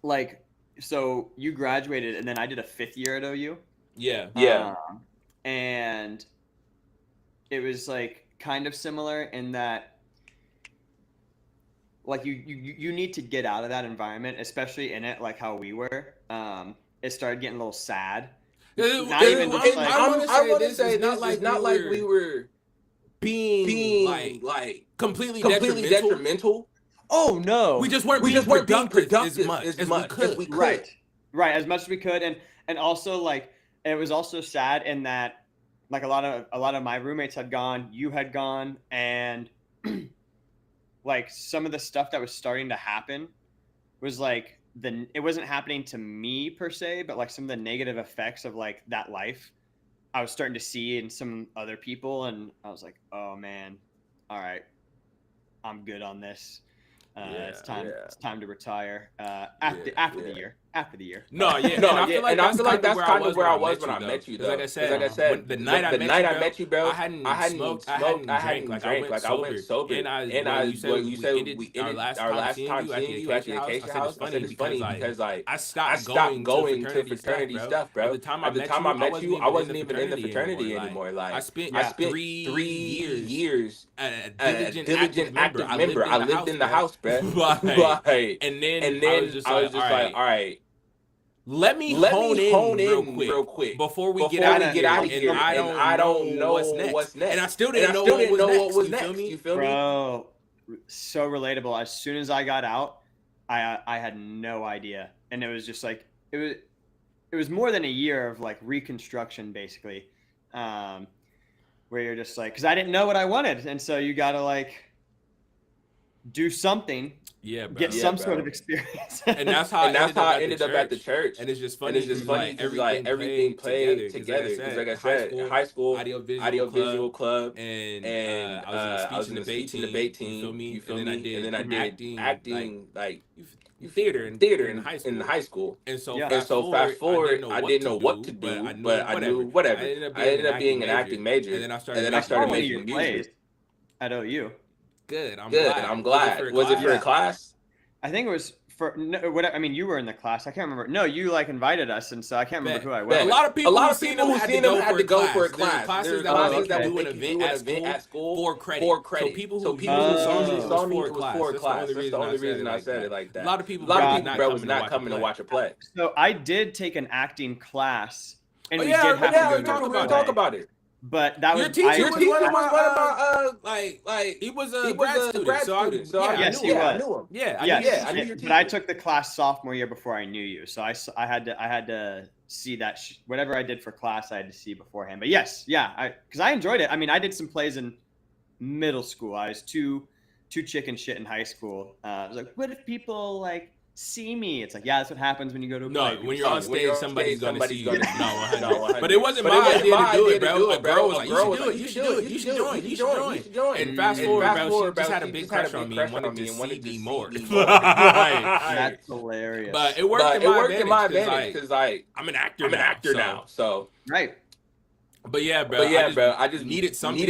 Like, so you graduated and then I did a 5th year at OU. Yeah. And it was like kind of similar in that like you need to get out of that environment, especially in it, like how we were. It started getting a little sad. Not even just like, I want to say this is not like we were being like completely detrimental. Oh no! We just weren't being productive as much as we could. Right, as much as we could, and also like it was also sad in that like a lot of my roommates had gone, you had gone, and like some of the stuff that was starting to happen was like it wasn't happening to me per se, but like some of the negative effects of like that life I was starting to see in some other people, and I was like, oh man, all right, I'm good on this. It's time to retire after the year. No, and I feel like that's kind of where I was when I met you. Like I said, the night I met you, bro, I hadn't smoked, I hadn't drank. Like I went sober. And you said we ended our last time seeing you at the Acacia House. I said it's funny because like I stopped going to fraternity stuff, bro. At the time I met you, I wasn't even in the fraternity anymore. Like I spent 3 years a diligent active member. I lived in the house, bro. And then I was just like, all right. Let me hone in real quick before we get out of here. And I don't know what's next. And I still didn't know what was next. You feel me? Bro, so relatable. As soon as I got out, I had no idea. And it was just like, it was more than a year of like reconstruction, basically. Where you're just like, because I didn't know what I wanted. And so you got to like do something. Yeah, bro. Get some sort of experience. And that's how I ended up at the church. And it's just funny because like everything played together. Because like I said, in high school, audiovisual club, and I was in the speech and debate team. You feel me? And then I did acting like theater in high school. And so fast forward, I didn't know what to do, but I knew whatever. I ended up being an acting major, and then I started making music at OU. Good. I'm glad. Was it for a class? I think it was for whatever. I mean, you were in the class. I can't remember. No, you like invited us, and so I can't remember who I was. A lot of people who seen them had to go for a class. Classes that would do an event at school for credit. So people who saw me was for a class. That's the only reason I said it like that. A lot of people was not coming to watch a play. So I did take an acting class, and we did have to talk about it. But that was your teacher was one of my like he was a grad student. So yes, he was. I knew him. I knew your teacher. But I took the class sophomore year before I knew you, so I had to see that whatever I did for class I had to see beforehand. But because I enjoyed it. I mean, I did some plays in middle school. I was too chicken shit in high school. I was like, what if people like see me? It's like, that's what happens when you go to a play. When you're on stage, somebody's gonna see you. No, but it wasn't my idea to do it, bro. A girl was like, you should join. And fast forward, bro, she just had a big crush on me and wanted to see me more. That's hilarious. But it worked in my advantage because like I'm an actor now. So right. But yeah, bro, I just needed something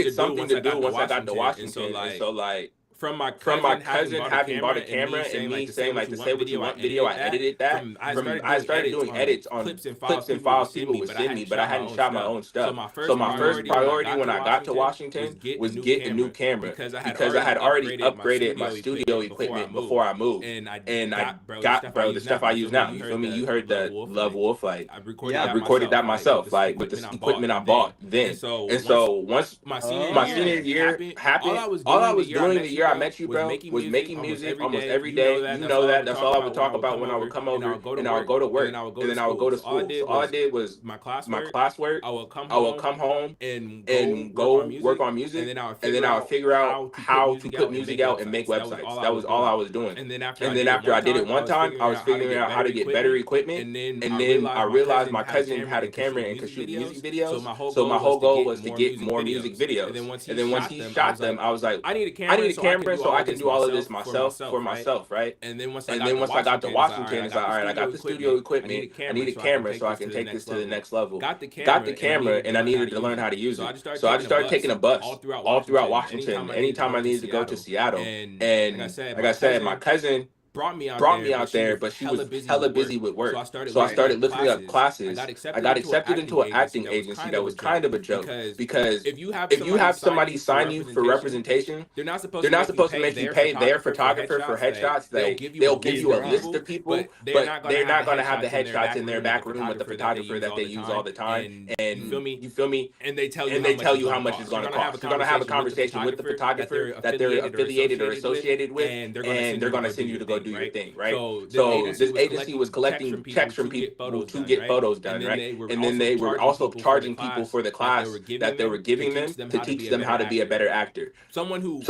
to do once I got to Washington. So like. From my cousin having bought a camera and me saying like to say what you want video, I edited that. I started doing edits on clips and files people would send me, but I hadn't shot my own stuff. So my first priority when I got to Washington was get a new camera because I had already upgraded my studio equipment before I moved. And I got the stuff I use now. You feel me? You heard the Love Wolf, like I recorded that myself, like with the equipment I bought then. And so once my senior year happened, all I was doing the year I met you, bro, was making music almost every day. You know that. That's all I would talk about when I would come over, and I would go to work, and then I would go to school. So all I did was my classwork. I would come home and go work on music, and then I would figure out how to put music out and make websites. That was all I was doing. And then after I did it one time, I was figuring out how to get better equipment, and then I realized my cousin had a camera and could shoot music videos. So my whole goal was to get more music videos. And then once he shot them, I was like, I need a camera so I can do all of this for myself, right? And then once I got to Washington, it's like, all right, I got the studio equipment. I need a camera so I can take this to the next level. Got the camera, and I needed to learn how to use it. So I just started taking a bus all throughout Washington. Anytime I needed to go to Seattle, and like I said, my cousin brought me out there, but she was hella busy with work. So I started looking up classes. I got accepted into an acting agency that was kind of a joke because if you have somebody sign you for representation, they're not supposed to make you pay their photographer for headshots. They'll give you a list of people, but they're not going to have the headshots in their back room with the photographer that they use all the time. And you feel me? And they tell you how much it's going to cost. You're going to have a conversation with the photographer that they're affiliated or associated with, and they're going to send you to go do do your thing, right? So this agency was collecting checks from people to get photos done, right? And then they were also charging people for the class that they were giving them to teach them how to be a better actor. Someone who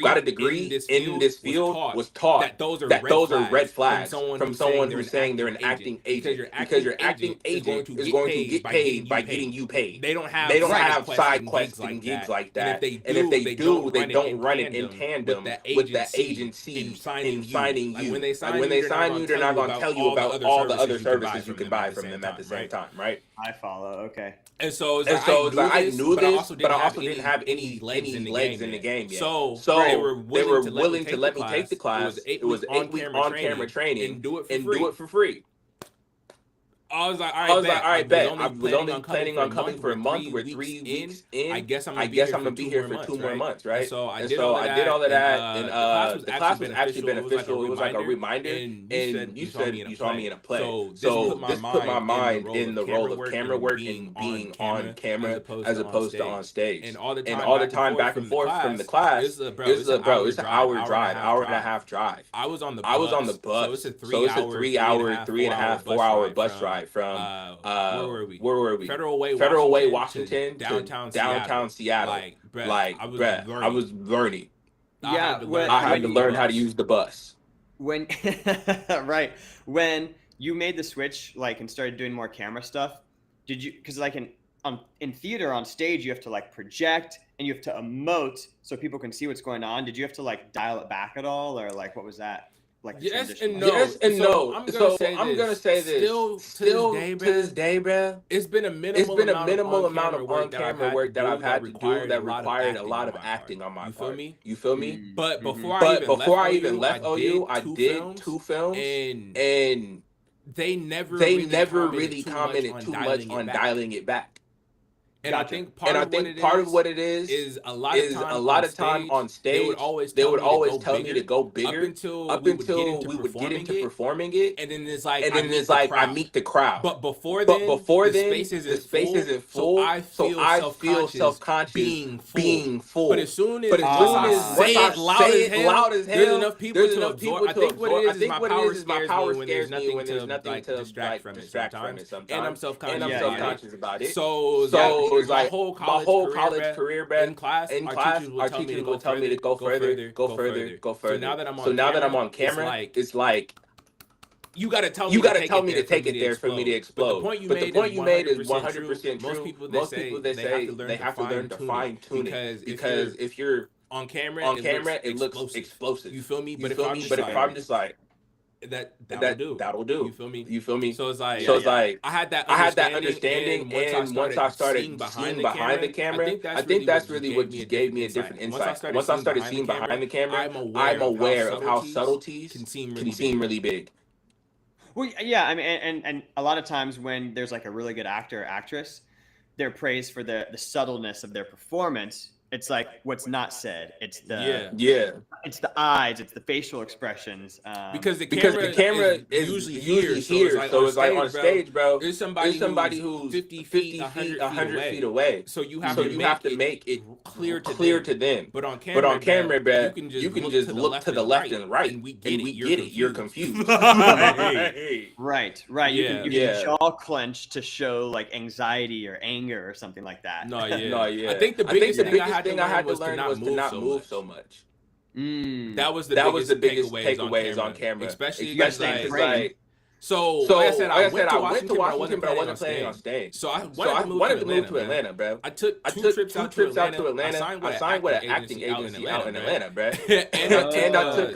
got a degree in this field was taught that those are red flags from someone who's saying they're an acting agent, because your acting agent is going to get paid by getting you paid. They don't have side quests and gigs like that. And if they do, they don't run it in tandem with the agency in signing you. When they sign you, they're not going to tell you about all the other services you can buy from them at the same time, right? I follow. Okay. And so it's like, I knew this, but I also didn't have any legs in the game yet. So they were willing to let me take the class. It was 8 weeks on-camera training and do it for free. I was like, all right, bet. I was only planning on coming for a month. We're 3 weeks in. I guess I'm gonna be here for 2 more months, right? So I did all of that, and the class was actually beneficial. It was like a reminder. And you said you saw me in a play. So this put my mind in the role of camera work and being on camera as opposed to on stage. And all the time back and forth from the class, it's an hour drive, hour and a half drive. I was on the bus. So it's a 3-hour, 3.5, 4-hour bus ride from where were we? Federal Way, Washington to downtown Seattle. I was learning. Yeah, I had to learn how to use the bus. When you made the switch, like, and started doing more camera stuff, did you? Because like in theater on stage, you have to like project and you have to emote so people can see what's going on. Did you have to like dial it back at all, or like what was that? Like yes and no. I'm gonna say this. Still to this day, bro. It's been a minimal amount of on-camera work that I've had to do that required a lot of acting on my part. You feel me? But before I even left OU, I did 2 films, and they never really commented too much on dialing it back. And I think part of what it is a lot of time on stage. They would always tell me to go bigger up until we would get into performing it. And then it's like I meet the crowd. But before then, the space isn't full. So I feel self-conscious being full. But as soon as I say it loud as hell, there's enough people to absorb. I think what it is my power scares me when there's nothing to distract from it sometimes. And I'm self-conscious about it. So it was like my whole college career, in class, our teachers would tell me to go further. So now that I'm on camera, it's like you gotta tell me to take it there for me to explode. But the point you made is 100% true. Most people they say they have to learn to fine tune it, because if you're on camera, it looks explosive. You feel me? But if I'm just like that'll do. You feel me? So it's like I had that understanding, and once I started seeing behind the camera, I think that's really what just gave me a different insight. Once I started seeing behind the camera, I'm aware of how subtleties can seem really big. Well, yeah, I mean, and a lot of times when there's like a really good actor or actress, they're praised for the subtleness of their performance. It's like what's not said. It's the it's the eyes. It's the facial expressions. Because the camera is usually here. So it's like on stage, bro. There's somebody who's 50 feet, 100 feet away. So you have to make it clear to them. But on camera, bro, you can just look to the left and right, and we get it. You're confused. Right. You can jaw clench to show like anxiety or anger or something like that. I think the biggest thing I had to learn was to not move so much. That was the biggest takeaways on camera, especially like. So like I said, I went to Washington, but I wasn't planning on staying. So I wanted to move to Atlanta, bro. I took two trips out to Atlanta. I signed with an acting agency out in Atlanta, bro. And I took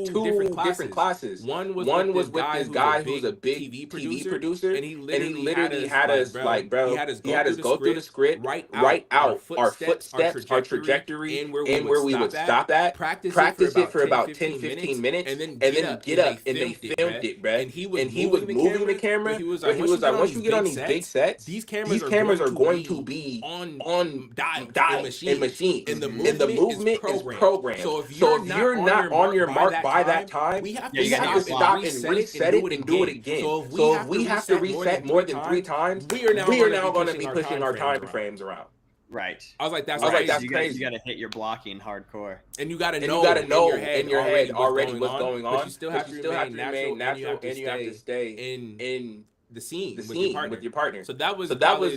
two different classes. One was with this guy who's a big TV producer, and he literally had us like, bro, he had us go through the script, write out our footsteps, our trajectory, and where we would stop at. Practice it for about 10-15 minutes, and then get up, and they filmed it, bro. And he was moving the camera. He was like, once you get on these big sets, these cameras are going to be on dial and machine. And the movement is programmed. So if you're not on your mark by that time, we have to stop and reset it and do it again. So if we have to reset more than 3 times, we are now going to be pushing our time frames around. Right. I was like, that's crazy. You gotta hit your blocking hardcore, and you gotta know in your head already what's going on. But you still have to remain natural, and you have to stay in the scene with your partner. So that was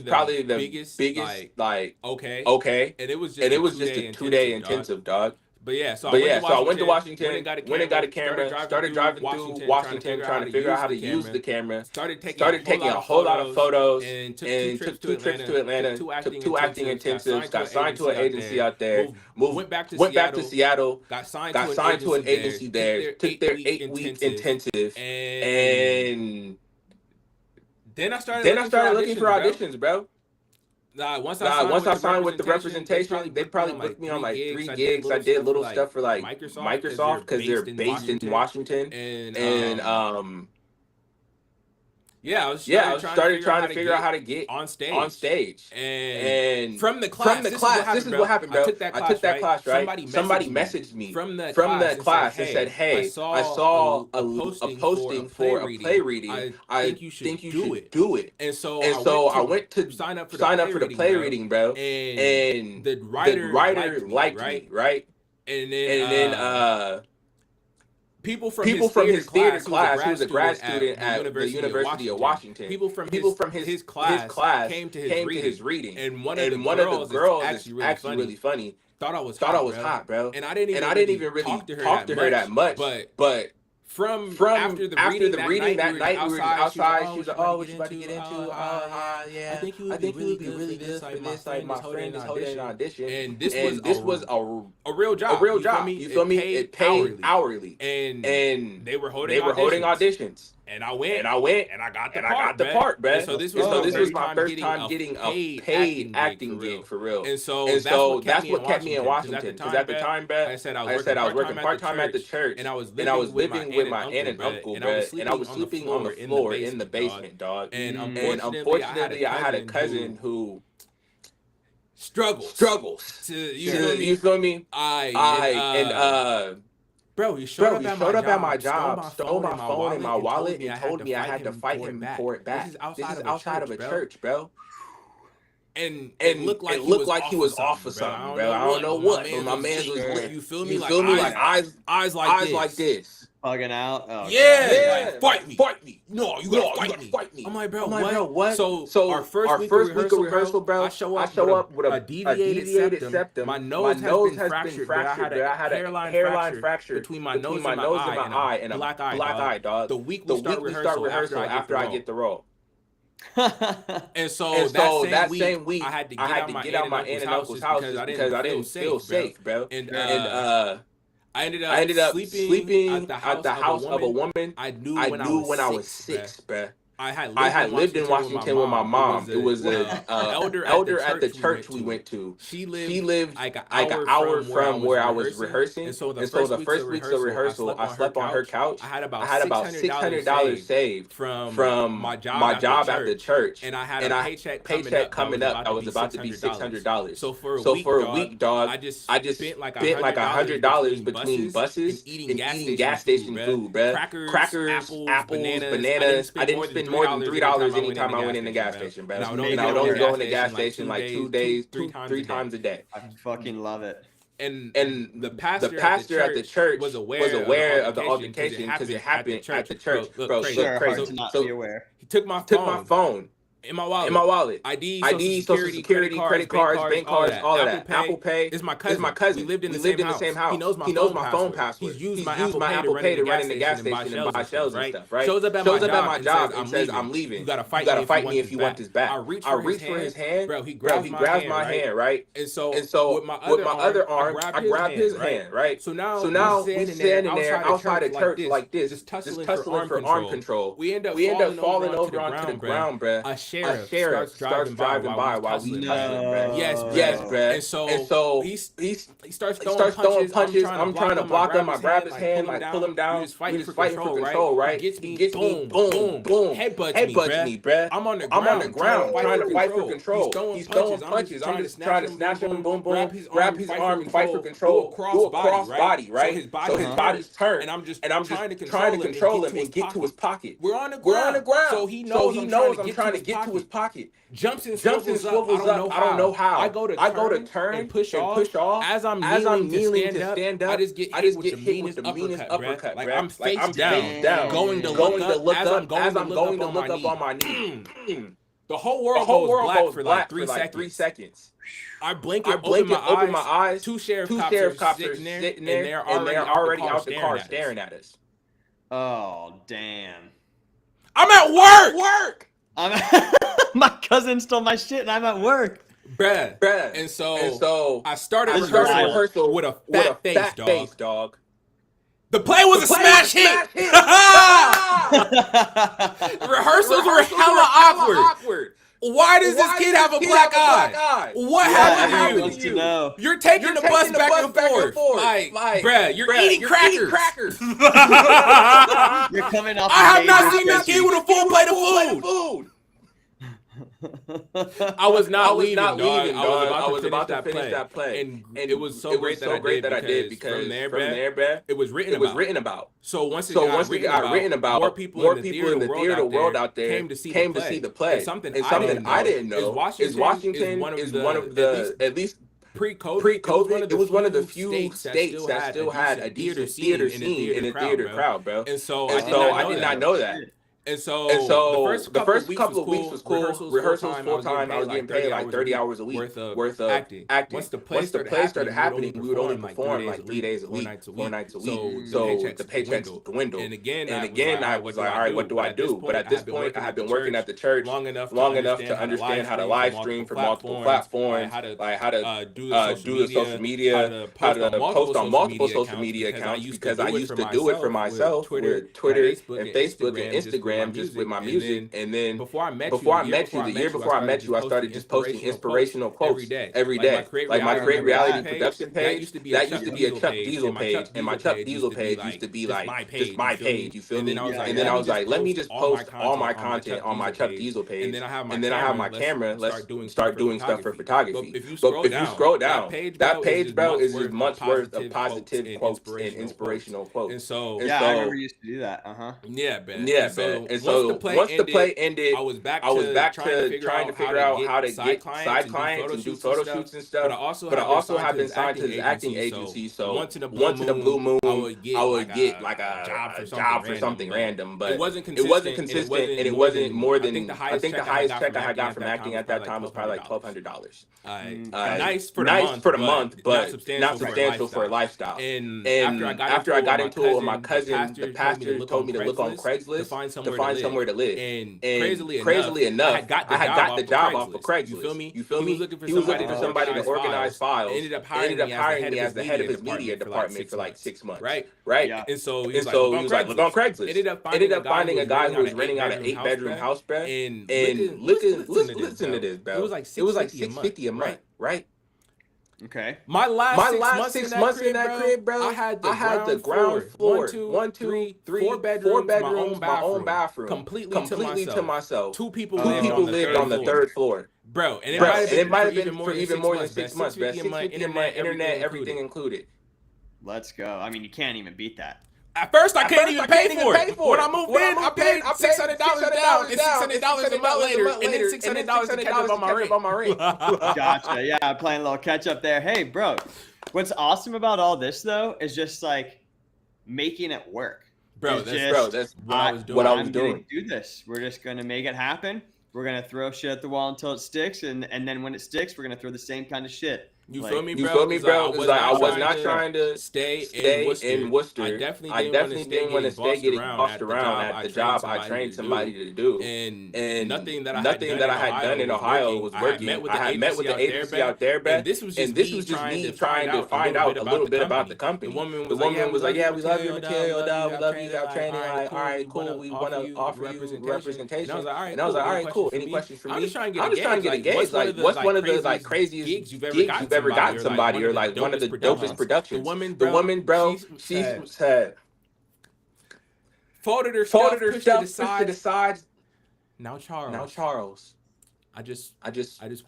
probably the biggest like okay, and it was just a 2-day intensive, dog. But yeah, so I went to Washington, went and got a camera, started driving through Washington, trying to figure out how to use the camera. Started taking a whole lot of photos, and took 2 trips to Atlanta. Took 2 acting intensives. Got signed to an agency out there. Went back to Seattle. Got signed to an agency there. Took their 8-week intensive, and then I started looking for auditions, bro. Once I signed with the representation, they probably booked me on like 3 gigs. I did little stuff for like Microsoft because they're based in Washington. And I started trying to figure out how to get on stage. And from the class, this is what happened, bro. I took that class, right? Somebody messaged me from the class and said, "Hey, I saw a posting for a play reading. I think you should do it." And so I went to sign up for the play reading, bro. And the writer liked me, right? And then people from his theater class, who was a grad student at the University of Washington. People from his class came to his reading, and one of the girls is actually really funny. Thought I was hot, bro. And I didn't even really talk to her that much. But from after the reading that night, we were outside. She was like, "Oh, what you about to get into? Yeah, I think you would be really good for this. Like, my friend is holding an audition, and this was a real job. You feel me? It paid hourly, and they were holding auditions. And I went, and I got the part, man. So this was my first time getting a paid acting gig for real. And so that's what kept me in Washington. Because at the time, bro, I said I was working part time at the church, and I was living with my aunt and uncle, bro, and I was sleeping on the floor in the basement, dog. And unfortunately, I had a cousin who struggles. You feel me? Bro, he showed up at my job, stole my phone and my wallet, and told me I had to fight him for it back. This is outside of a church, bro. And it looked like he was off of something, bro. I don't know what, but my man was, you feel me? Like eyes like this. Bugging out. Oh, yeah. Like, fight me. No, you gotta fight me. I'm like, bro, what? So our first week of rehearsal, bro, I show up with a deviated septum. My nose has been fractured, bro. I had a hairline fracture between my nose and my eye, and a black eye, dog. The week we start rehearsal after I get the role. And so that same week, I had to get out my aunt and uncle's house because I didn't feel safe, bro. And I ended up sleeping at the house of a woman I knew when I was 6, bro. I had lived in Washington with my mom. It was an elder at the church we went to. She lived like an hour from where I was rehearsing. And so the first weeks of rehearsal, I slept on her couch. I had about $600 saved from my job at the church. And I had a paycheck coming up that was about to be $600. So for a week, dog, I just spent like $100 between buses and eating gas station food, bro. Crackers, apples, bananas. I didn't spend more than $3 anytime I went in the gas station, bro. And I would only go in the gas station like 2 days, 3 times a day. I fucking love it. And the pastor at the church was aware of the altercation because it happened at the church. Bro, crazy. To not be aware. He took my phone. In my wallet. ID, Social Security, credit cards, bank cards, all of that. Apple Pay. It's my cousin. We lived in the same house. He knows my phone password. He's used my Apple Pay to run in the gas station and buy shells and stuff, right? Shows up at my job and says, "I'm leaving. You gotta fight me if you want this back." I reach for his hand. Bro, he grabs my hand, right? And so with my other arm, I grab his hand, right? So now we standing there outside the church like this, just tussling for arm control. We end up falling over onto the ground, bro. Sheriff starts driving by while we tussling, bro. Yes, bro. And so he starts throwing punches. I'm trying to block him. I grab his hand, like pull him down. We just fighting for control, right? He gets me, boom. Headbutts me, bro. I'm on the ground trying to fight for control. He's throwing punches. I'm just trying to snatch him, boom. Grab his arm and fight for control. Do a cross body, right? So his body's turned. And I'm just trying to control him and get to his pocket. We're on the ground. So he knows I'm trying to get pocket. Jumps and swivels up. I don't know how. I go to turn and push off. As I'm kneeling to stand up, I just get hit with the meanest uppercut. Like I'm face down, going to look up. As I'm going to look up on my knee. The whole world goes black for like 3 seconds. I blink and open my eyes. Two sheriff cops sitting there, and they're already out the car staring at us. Oh, damn. I'm at work. My cousin stole my shit, and I'm at work. Bruh. And so I started rehearsal with a fat face, dog. The play was a smash hit. Rehearsals were hella awkward. Why does this kid have a black eye? What happened to you? You're taking the bus back and forth. Like, bruh, you're eating crackers. You're coming off. I have not seen this kid with a full plate of food. I was not leaving, dog. I was about to finish that play. And it was so great that I did because from there, bruh, it was written about. So once it got written about, more people in the theater world out there came to see the play. And something I didn't know is Washington is one of the, at least pre-COVID, it was one of the few states that still had a decent theater scene in a theater crowd, bro. And so I did not know that. And so the first couple of weeks was cool. Rehearsals full time. I was getting paid like 30 hours a week worth of acting. Once the play started happening, we would only perform like 3 days a week, 4 nights a week. So the paychecks dwindled. And again, I was like, all right, what do I do? But at this point, I had been working at the church long enough to understand how to live stream from multiple platforms, like how to do the social media, how to post on multiple social media accounts, because I used to do it for myself with Twitter and Facebook and Instagram. Just with my music, and then before I met you, the year before I met you, I started just posting inspirational quotes every day. Like my Create Reality production page, that used to be a Chuck Diesel page, and my Chuck Diesel page used to be like just my page. You feel me? And then I was like, let me just post all my content on my Chuck Diesel page, and then I have my camera. Let's start doing stuff for photography. But if you scroll down, that page, bro, is just months worth of positive quotes and inspirational quotes. And so I remember you used to do that. Yeah, man. And so once the play ended, I was back to trying to figure out how to get side clients and do photo shoots and stuff. But I also have been signed to this acting agency. So once in a blue moon, I would get like a job for something random. But it wasn't consistent, and it wasn't more than, I think the highest check I had got from acting at that time was probably like $1,200. Nice for the month, but not substantial for a lifestyle. And after I got into it with my cousin, the pastor told me to look on Craigslist to find somewhere to live. And crazily enough, I had got the job off of Craigslist. You feel me? He was looking for somebody to organize files. Ended up hiring me as the head of his media department for like 6 months. Right? Yeah. And so he was like, look on Craigslist. Ended up finding a guy who was renting out an 8-bedroom house, bro. And listen to this, bro. It was like $650 a month, right? Okay. My last 6 months in that crib, bro, I had the ground floor, 1, 2, 3, 4 bedrooms, my own bathroom, completely to myself. Two people lived on the third floor, bro. And it might have been for even more than 6 months, bro. $650 a month, internet, everything included. Let's go. I mean, you can't even beat that. At first, I couldn't even pay for it. When I moved in, I paid $600 down, and $600 a month later, and then $600 to catch up on my rent. Gotcha. Yeah, playing a little catch up there. Hey, bro, what's awesome about all this though is just like making it work. Bro, that's what I was doing. I'm gonna do this. We're just gonna make it happen. We're gonna throw shit at the wall until it sticks, and then when it sticks, we're gonna throw the same kind of shit. You feel me, bro? Because I was not trying to stay in Worcester. I definitely didn't want to stay getting bossed around at the job I trained somebody to do. And nothing that I had done in Ohio was working. I had met with the agency out there, bro. And this was just me trying to find out a little bit about the company. The woman was like, yeah, we love your material, dog. We love you, our training. All right, cool. We want to offer you representation. And I was like, all right, cool. Any questions for me? I'm just trying to get a gauge. Like, what's one of the like craziest gigs you've ever got somebody, or like one of the dopest productions. The woman, bro, she said, folded her stuff, pushed to the side. Now Charles. I just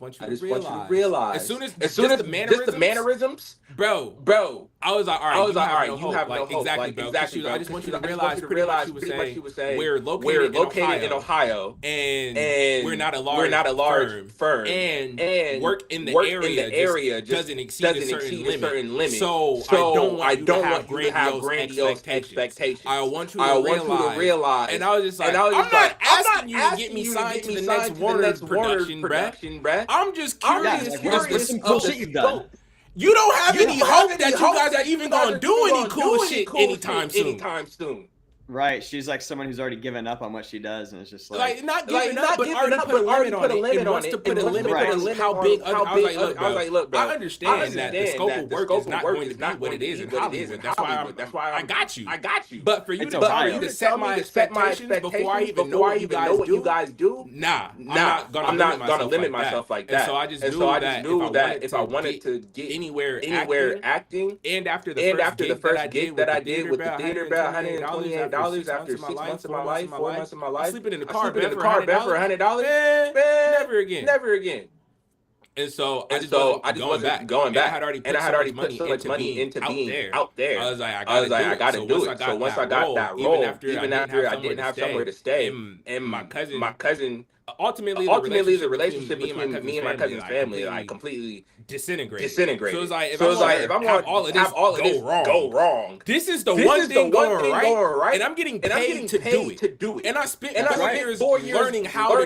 want you to realize. As soon as the mannerisms, bro. I was like, all right, you have no hope. Exactly, bro. Exactly, bro. I just want you to realize pretty much she was saying we're located in Ohio, and we're not a large firm, and work in the area just doesn't exceed a certain limit. So I don't want you to have grandiose expectations. I want you to realize. And I was just like, I'm not asking you to get me signed to the next Warner production, bruh. I'm just curious. What's some cool shit you've done? You don't have any hope that you guys are even gonna do any cool shit anytime soon. Right, she's like someone who's already given up on what she does, and it's just like not giving up, but already put a limit on it. Put a limit on how big. I was like, look, bro. I understand that the scope of work is not going to be what it is in Hollywood. That's why I got you. But for you to set my expectations before I even know what you guys do, nah, I'm not gonna limit myself like that. And so I just knew that if I wanted to get anywhere acting, and after the first gig that I did with the theater, about $128 after 6 months of my life, 4 months of my life, sleeping in the car bed for $100. Man, never again. And so I just wasn't going back. And I had already put so much money into being out there. I was like, I gotta do it. So once I got that role, even after I didn't have somewhere to stay, and my cousin. Ultimately, the relationship between me and my cousin's family like completely disintegrated. So it's like, if I'm gonna have all of this go wrong, this is the one thing going right, and I'm getting paid to do it. And I spent 4 years learning how to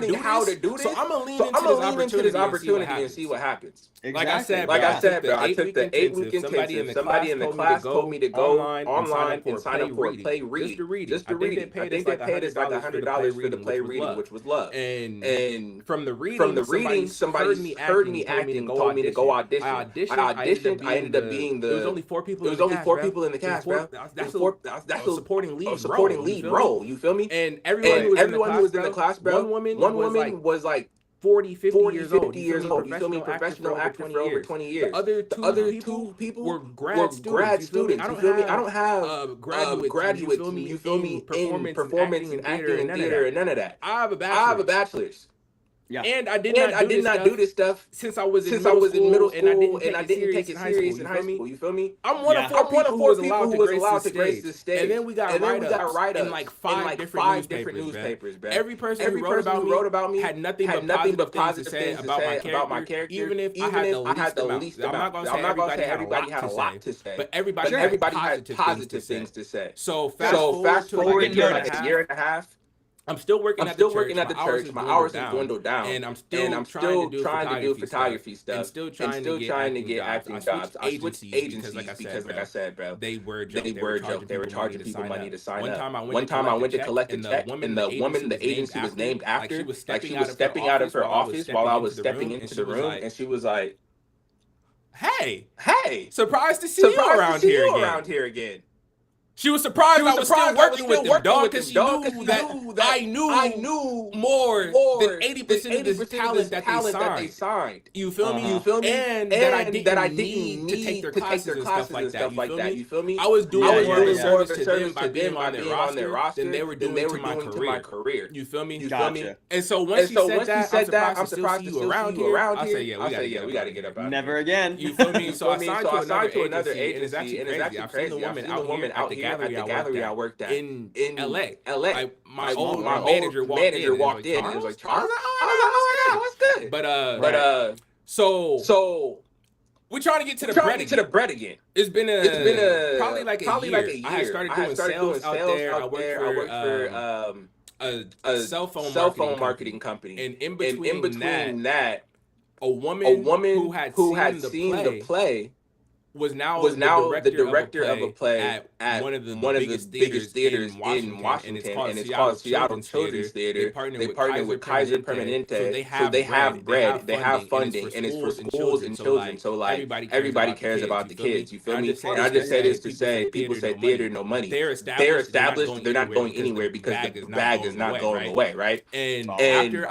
do this. So I'm gonna lean into this opportunity and see what happens. Exactly. Like I said, bro, I took the 8-week intensive. Somebody in the class told me to go online and sign up for a play reading. Just to read. I think they paid us like $100 for the play reading, which was Love. And from the reading, somebody heard me acting and told me to go audition. I auditioned. I ended up being the. It was only 4 people in the cast, bro. That's a supporting lead role. You feel me? And everyone who was in the class, bro. One woman was like 40, 50 years old. You feel me? Professional actor for over 20 years. The other two people were grad students. You feel me? I don't have graduates. You feel me? In performance and acting and theater and none of that. I have a bachelor's. Yeah. And I did not do this stuff since I was in middle school, and I didn't take it serious in high school. You feel me? I'm one of 4 people who was allowed to grace the stage. And then we got write-ups in like 5 different newspapers, bro. Every person who wrote about me had nothing but positive things to say about my character. Even if I had the least amount. I'm not gonna say everybody had a lot to say, but everybody had positive things to say. So fast forward to like a year and a half. I'm still working at the church. My hours have dwindled down, and I'm still trying to do photography stuff, and still trying to get acting jobs. I switched agencies because, like I said, bro, they were a joke. They were charging people money to sign up. One time I went to collect a check, and the woman the agency was named after, like she was stepping out of her office while I was stepping into the room, and she was like, "Hey, surprised to see you around here again." She was surprised I was still working with them, dog, because she knew that I knew more than 80% of this talent that they signed. You feel me? And that I didn't need to take their classes and stuff like that. You feel me? I was doing more of a service to them by being on their roster than they were doing to my career. You feel me? Gotcha. And so once she said that, I'm surprised to see you around here. I say, yeah, we gotta get up out. Never again. You feel me? So I signed to another agency, and it's actually crazy. I've seen the woman out here at the gallery I worked at in LA. Like, my old manager walked in and was like, Charles? Oh my God, what's good? But so we're trying to get to the bread again. It's been probably like a year. I had started doing sales out there. I worked for a cell phone marketing company. And in between that, a woman who had seen the play was now the director of a play at one of the biggest theaters in Washington, and it's called Seattle Children's Theater. They partner with Kaiser Permanente, so they have bread, they have funding, and it's for schools and children. So like everybody cares about the kids. You feel me? And I just say this to say, people say theater no money. They're established. They're not going anywhere because the bag is not going away, right? And after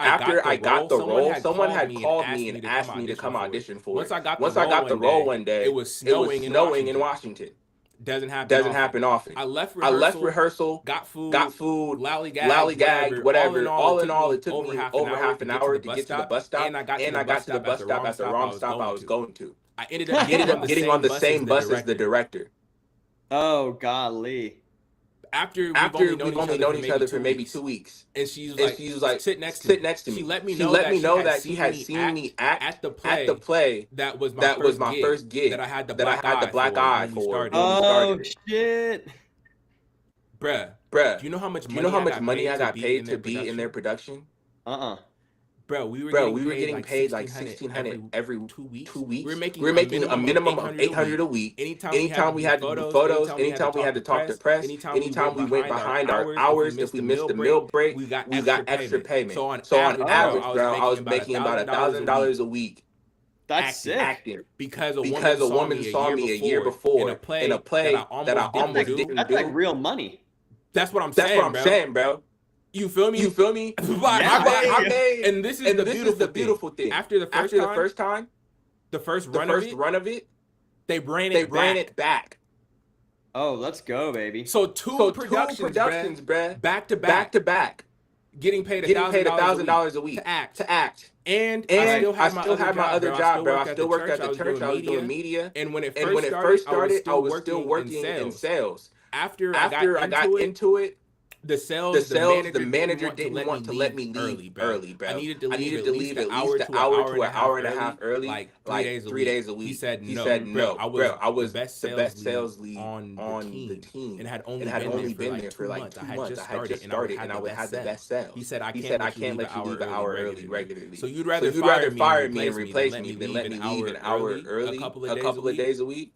I got the role, someone had called me and asked me to come audition for it. Once I got the role one day, it was snowing in Washington. Doesn't happen often. I left rehearsal, got food, lollygag, whatever. All in all, it took me over half an hour to get to the bus stop, and I got to the bus stop at the wrong stop I was going to. I ended up getting on the same bus as the director. Oh, golly. After we've only known each other for maybe 2 weeks. And she was like, sit next to me. She let me know that she had seen me act at the play. That was my first gig that I had the black eye for. Oh, shit. Bruh. Do you know how much money I got paid to be in their production? Bro, we were getting paid like $1,600 every 2 weeks. We were making a minimum of $800 a week. Anytime we had to do photos, anytime we had to talk to press, anytime we went behind our hours, if we missed the meal break, we got extra payment. So on average, bro, I was making about $1,000 a week. That's sick. Acting because a woman saw me a year before in a play that I almost didn't do. That's like real money. That's what I'm saying, bro. You feel me? I made, and this is the beautiful thing. After the first time, the first run of it, they ran it back. Oh, let's go, baby. So two productions, bruh, back to back, getting paid $1,000 a week to act. And I still had my other job, bro. I still worked at the church. I was doing media. And when it first started, I was still working in sales. After I got into it, the manager didn't want to let me leave early, bro. I needed to leave at least an hour to an hour and a half early, like 3 days a week. He said no, bro. I was the best sales lead on the team and had only been there for like 2 months. I had just started and I would have the best sales. He said I can't let you leave an hour early regularly. So you'd rather fire me and replace me than let me leave an hour early a couple of days a week.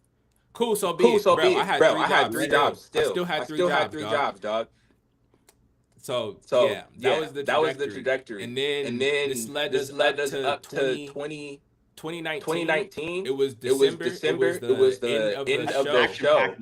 Cool, so be it, bro. I had 3 jobs still. I still had 3 jobs, dog. So yeah, that was the trajectory. And then this led us up to 2019. It was December. It was the end of the show.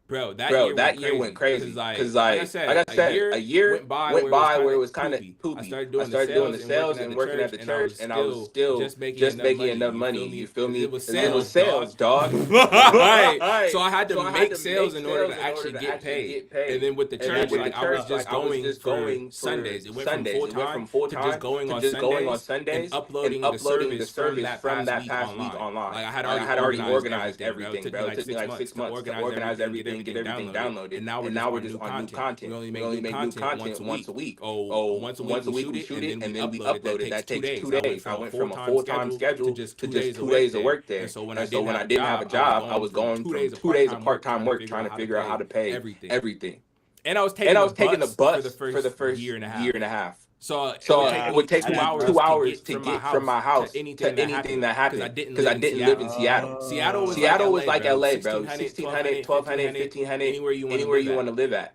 Bro, that year went crazy. Because like I said, a year went by where it was kind of poopy. I started doing the sales and working at the church, and I was still just making enough money. You feel me? It was sales, dog. Right. So I had to make sales in order to actually get paid. And then with the church, I was just going for Sundays. It went from full time to just going on Sundays and uploading the service from that past week online. Like I had already organized everything, bro. It took me like 6 months to organize everything, get everything downloaded. And now we're just on new content. We only make new content once a week. Once a week we shoot it, and then we upload it. That takes 2 days. I went from a full-time schedule to just 2 days of work there. And so when I didn't have a job, I was going from 2 days of part-time work trying to figure out how to pay everything. And I was taking the bus for the first year and a half. So it would take me 2 hours to get from my house to anything that happened because I didn't live in Seattle. Seattle was like LA, bro. 1,600, 1,200, 1,500, anywhere you want to live at.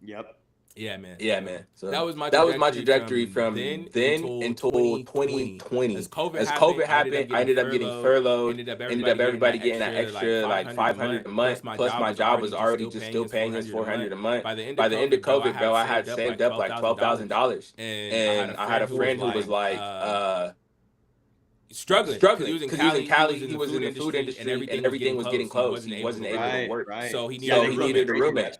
Yep. Yeah, man. So that was my trajectory from then until 2020. As COVID happened, I ended up getting furloughed. Ended up everybody getting that extra like $500 a month. Plus my job was already just still paying us $400 a month. By the end of COVID, bro, I had saved up like $12,000. And I had a friend who was like struggling because he was in Cali. He was in the food industry, and everything was getting closed. He wasn't able to work, so he needed a roommate.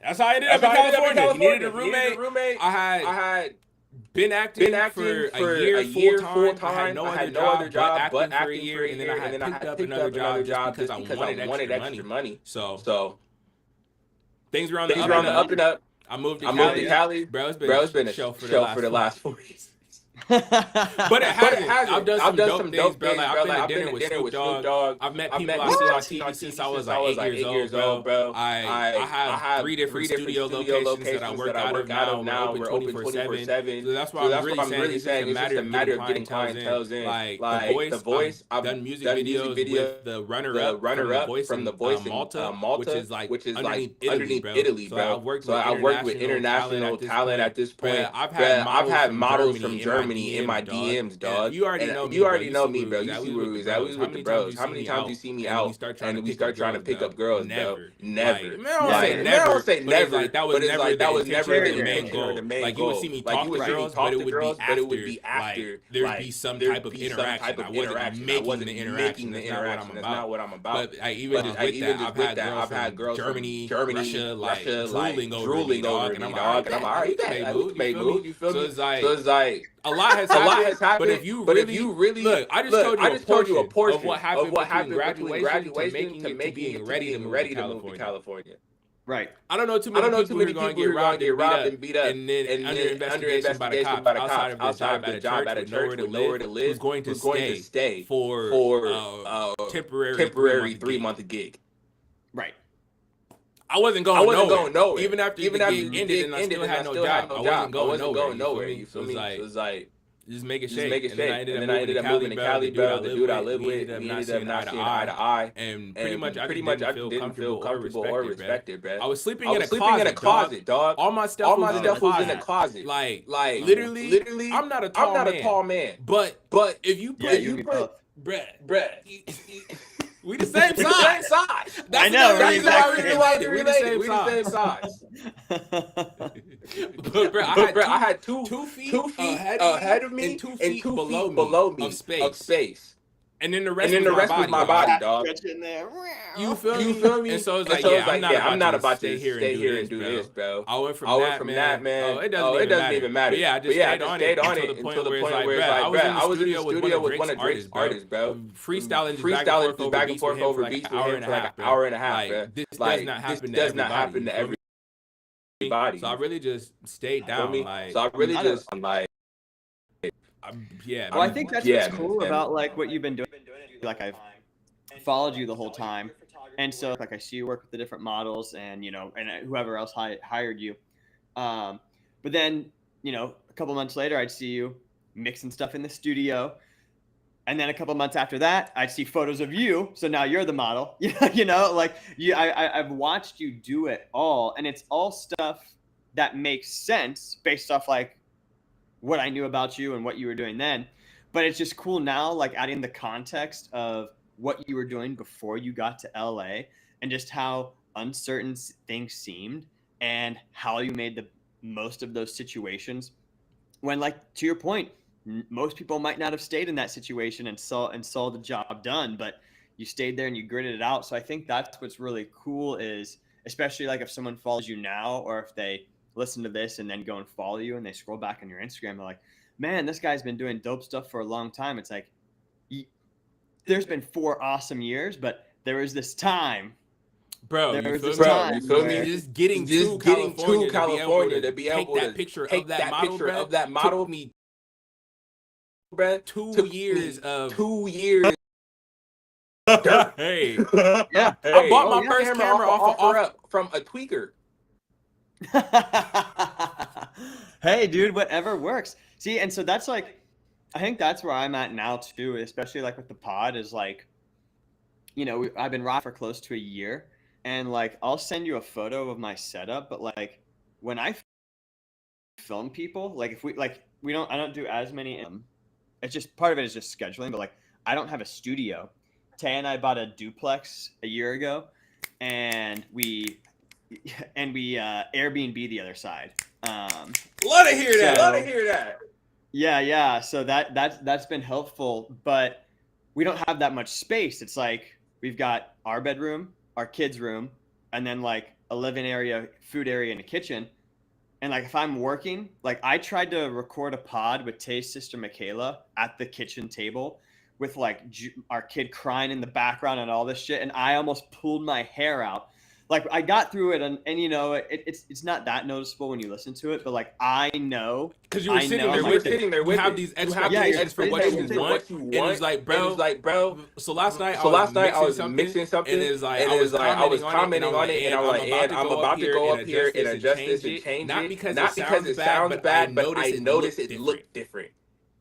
That's how I ended up in California. He needed a roommate. I had been acting for a year full time. I had no other job but acting for a year, and then I had picked up another job just because I wanted extra money. So things were on the up and up. I moved to Cali. Bro, it's been a show for the last 4 years. But it hasn't. I've done some dope things, bro. Like, I've been to dinner with Snoop Dogg. I've met people I see on TV since I was like 8 years old, bro. I have 3 different studio locations that I work out of now. We're open 24/7. So that's why I'm really saying it's just a matter of getting clientele in. Like The Voice, I've done music videos with the runner-up from The Voice in Malta, which is like underneath Italy, bro. So I worked with international talent at this point. I've had models from Germany in my DMs, dog. You already know me, bro. You see where we was at. We was with the bros. How many times you see me out and we start trying to pick up girls, bro? Never. I don't say never. That was never the main goal. Like you would see me talk to girls, but it would be after. There would be some type of interaction. I wasn't making the interaction. That's not what I'm about. But even just with that, I've had girls from Germany, Russia, like drooling over me, dog. And I'm like, all right, you can make moves. You feel me? So it's like a lot has happened. But if you really look, I just told you a portion of what happened between graduation to making it ready to move to California. Right. I don't know too many people who are going to get robbed and beat up and then under investigation by the cops outside of the job at a church with nowhere to live, who's going to stay for temporary 3-month gig. Right. I wasn't going nowhere. Even after the gig ended and I still had no job, I wasn't going nowhere. You feel me? It was like, just make it shake. And then I ended up moving to Cali, bro. The dude I live with, we ended up not seeing eye to eye. And pretty much I didn't feel comfortable or respected, bro. I was sleeping in a closet, dog. All my stuff was in a closet. Like literally, I'm not a tall man. But if you put, bruh. We the same size. I know. That's exactly why we related. We the same size. But bro, I had two feet ahead of me and 2 feet below me of space. And then the rest was my body, dog. You feel me? And so it's like, I'm not about to stay here and do this, bro. I went from that, man. Oh, it doesn't even matter. But yeah, I just stayed on it until the point where it's like, bro, I was in the studio with one of Drake's artists, bro. Freestyling back and forth over beats for like an hour and a half, bro. This does not happen to everybody. So I really just stayed down. Well, I think that's what's cool about like what you've been doing. Like I've followed you the whole time, and so like I see you work with the different models, and and whoever else hired you. But then a couple months later, I'd see you mixing stuff in the studio, and then a couple months after that, I'd see photos of you. So now you're the model. I've watched you do it all, and it's all stuff that makes sense based off like what I knew about you and what you were doing then. But it's just cool now, like adding the context of what you were doing before you got to LA and just how uncertain things seemed and how you made the most of those situations when, like, to your point, most people might not have stayed in that situation and saw the job done, but you stayed there and you gritted it out. So I think that's what's really cool is, especially like if someone follows you now or if they listen to this and then go and follow you and they scroll back on your Instagram, they're like, man, this guy's been doing dope stuff for a long time. It's like, there's been 4 awesome years, but there was this time. Bro, you feel me? Just getting to California to be able to take that picture of that model took me 2 years of 2 years. Hey. Yeah. I bought my first camera off from a tweaker. Hey, dude, whatever works. See, and so that's like, I think that's where I'm at now too, especially like with the pod is like, I've been rocking for close to a year, and like I'll send you a photo of my setup, but like when I film people, like if I don't do as many. It's just part of it is just scheduling, but like I don't have a studio. Tay and I bought a duplex a year ago, and we Airbnb the other side. Love to hear that. Yeah. So that's been helpful, but we don't have that much space. It's like we've got our bedroom, our kids' room, and then like a living area, food area, and a kitchen. And like if I'm working, like I tried to record a pod with Tay's sister Michaela at the kitchen table with like our kid crying in the background and all this shit, and I almost pulled my hair out. Like I got through it, and it's not that noticeable when you listen to it, but like I know because you were sitting there. We have these edits for what you want, and it's like, bro. So last night I was mixing something, and it's like I was commenting on it, and I'm about to go up here and adjust this and change it. Not because it sounds bad, but I notice it looked different.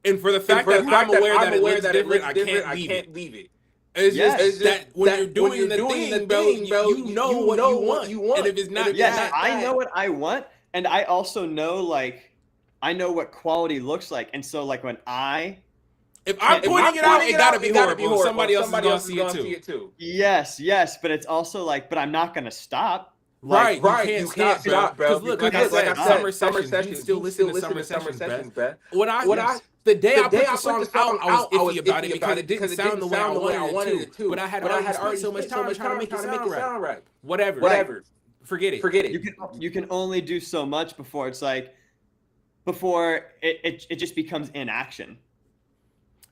And for the fact that I'm aware that it looks different, I can't leave it. It's just that when you're doing the thing, bro, you know what you want. And if it's not I know what I want, and I also know I know what quality looks like. And so like when if I'm pointing it out, it gotta be horrible. Somebody else is gonna see it too. Yes, but it's also like, but I'm not gonna stop. Right. You can't stop, bro. Because look, like I said, summer sessions. You still listen to summer sessions, bro. The day I put the song out, I was iffy about it because it didn't sound the way I wanted it to. But I had already spent so much time trying to make it sound right. Whatever. Forget it. You can only do so much before it's like, before it just becomes inaction.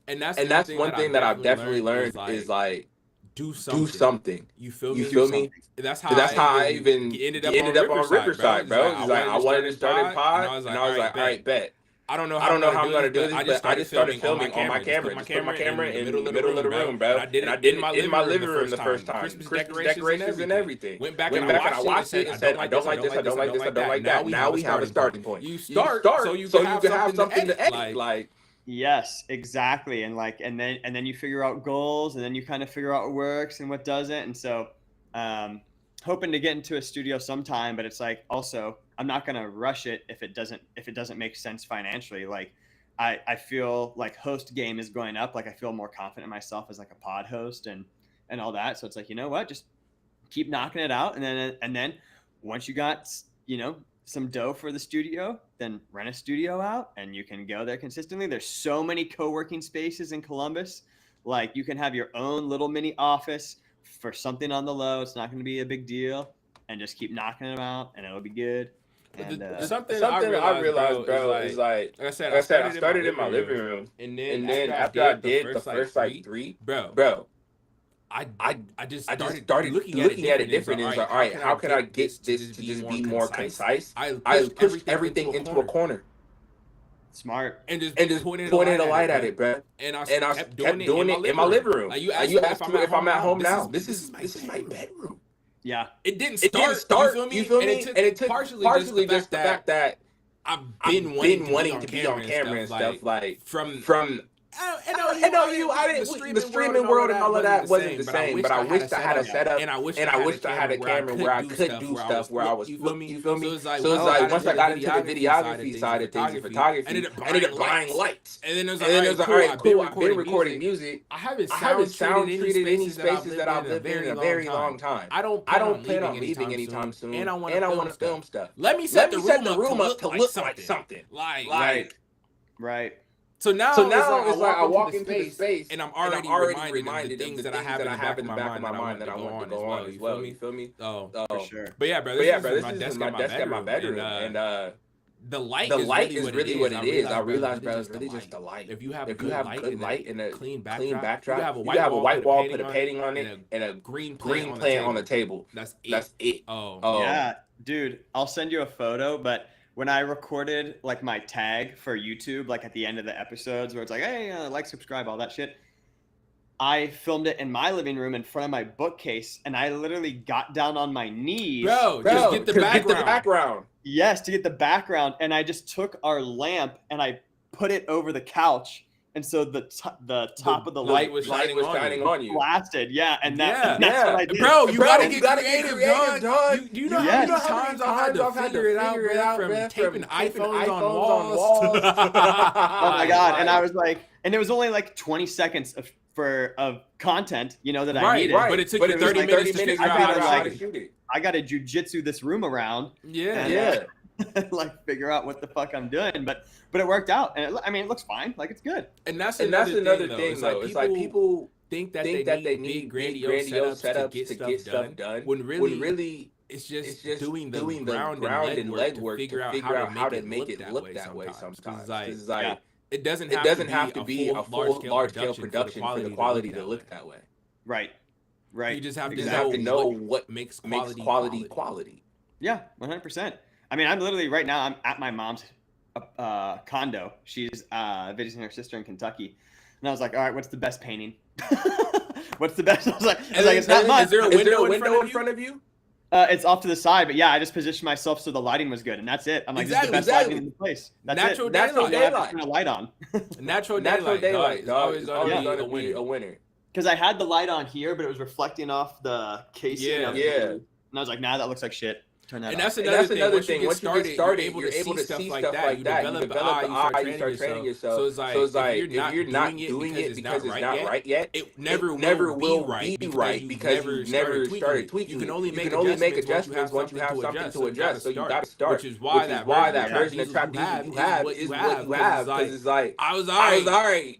And that's one thing that I've definitely learned is like do something. You feel me? That's how I even ended up on Riverside, bro. He's like, I wanted to start a pod, and I was like, all right, bet. I don't know how I'm gonna do this, but I just started filming on my camera. Just put my camera in the middle of the room, bro. And I did it in my living room the first time. Christmas decorations and everything. Went back and I watched it and said, I don't like this, I don't like this, I don't like that. Now we have a starting point. You start so you can have something to edit. Like, yes, exactly. And like, and then you figure out goals, and then you kind of figure out what works and what doesn't. And so, hoping to get into a studio sometime, but it's like, also, I'm not going to rush it if it doesn't make sense financially. Like I feel like host game is going up. Like I feel more confident in myself as like a pod host and all that. So it's like, you know what, just keep knocking it out. And then once you got, some dough for the studio, then rent a studio out and you can go there consistently. There's so many co-working spaces in Columbus. Like you can have your own little mini office for something on the low. It's not going to be a big deal, and just keep knocking them out and it'll be good. And, something I realized, bro, is like I said, I started in my living room, and then after I did the first like three, bro, I just started looking at it different. And it's like, all right, how can I get this to just be more concise? I pushed everything into a corner. Smart. And just pointed a light at it, bro. And I kept doing it in my living room. Like you asked me if I'm at home now. This is my bedroom. Yeah. It didn't start. You feel me? And it took partially just the fact that I've been wanting to be on camera and stuff, like from the streaming world and all of that wasn't the same, but I wished I had a setup, and I wished I had a camera where I could do stuff where I was, you feel me? So it's like once I got into the videography side of things and photography, I ended up buying lights. And then it was like, all right, cool, I've been recording music. I haven't sound treated any spaces that I've lived in a very long time. I don't plan on leaving anytime soon, and I want to film stuff. Let me set the room up to look like something. Like, right. So now it's like I walk into the space and I'm already reminded of the things that I have in the back of my mind that I want to go on as well. You feel me? Oh, for sure. But yeah, bro, this is my desk at my bedroom, and the light is really what it is. I realized, bro, it's really just the light. If you have good light and a clean backdrop, you have a white wall, put a painting on it, and a green plant on the table. That's it. Oh, yeah, dude, I'll send you a photo, but when I recorded like my tag for YouTube, like at the end of the episodes where it's like, hey, like, subscribe, all that shit, I filmed it in my living room in front of my bookcase, and I literally got down on my knees. Bro, just get the background. Yes, to get the background. And I just took our lamp and I put it over the couch. And so the top of the light was shining on you. Blasted, yeah. And that's what I did. Bro, you gotta get creative, dog. You know how many times I've had to figure it out, from taping iPhones on walls. Oh my God. And I was like, and it was only like 20 seconds of content, that I needed. Right. But it took you 30 minutes to figure out how to shoot it. I got to jujitsu this room around. Yeah. Like figure out what the fuck I'm doing, but it worked out, and it looks fine. Like it's good. And that's another thing though. It's like people think that they need grandiose setups to get stuff done. When really it's just doing the ground and legwork to figure out how to make it look that way sometimes. It's like it doesn't have to be a full large scale production for the quality to look that way. Right. You just have to know what makes quality. Yeah, 100%. I'm literally right now, I'm at my mom's condo. She's visiting her sister in Kentucky. And I was like, all right, what's the best painting? What's the best? I was like, it's not much. Is there a window in front of you? It's off to the side, but yeah, I just positioned myself so the lighting was good, and that's it. I'm like, this is the best lighting in the place. That's Natural daylight. Turn a light on. Natural daylight. Always a winner. Because I had the light on here, but it was reflecting off the casing. Yeah. And I was like, nah, that looks like shit. And that's another thing. Once you get started, you're able to see stuff like that. You develop the eye, you start training yourself. So it's like if you're not doing it because it's not right yet, it never will be right because you never started tweaking. You can only make adjustments once you have something to adjust. So you got to start. Which is why that version of trap music you have is what you have. Because it's like, I was all right.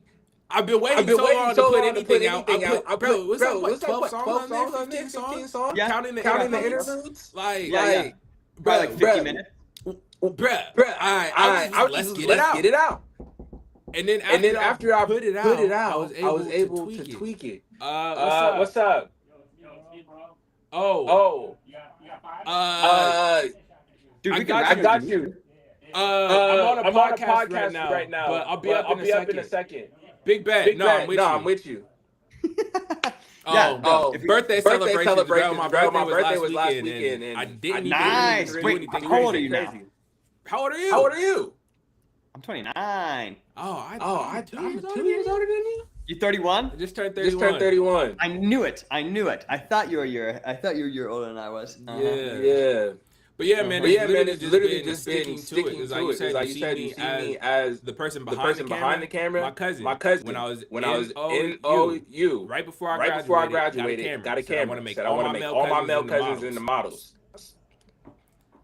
I've been waiting so long to put anything out. Bro, what's like 12 songs on there? 15 songs? Yeah. Counting the interludes? Like 50 minutes. Let's get it out. And then after I put it out, I was able to tweak it. What's up? Dude, I got you. I'm on a podcast right now, but I'll be up in a second. Big bet. No, I'm with you. Birthday celebration. My birthday was last weekend, and I didn't nice. Wait, how old are you now? How old are you? I'm 29. I'm 2 years older than you. You 31? I just turned 31. I knew it. I thought you were a year older than I was. Yeah. But yeah, man, it's literally just been sticking to it. Like you said, you see me as the person behind the camera. My cousin. When I was in OU, right before I graduated, got a camera. I want to make all my male cousins into models.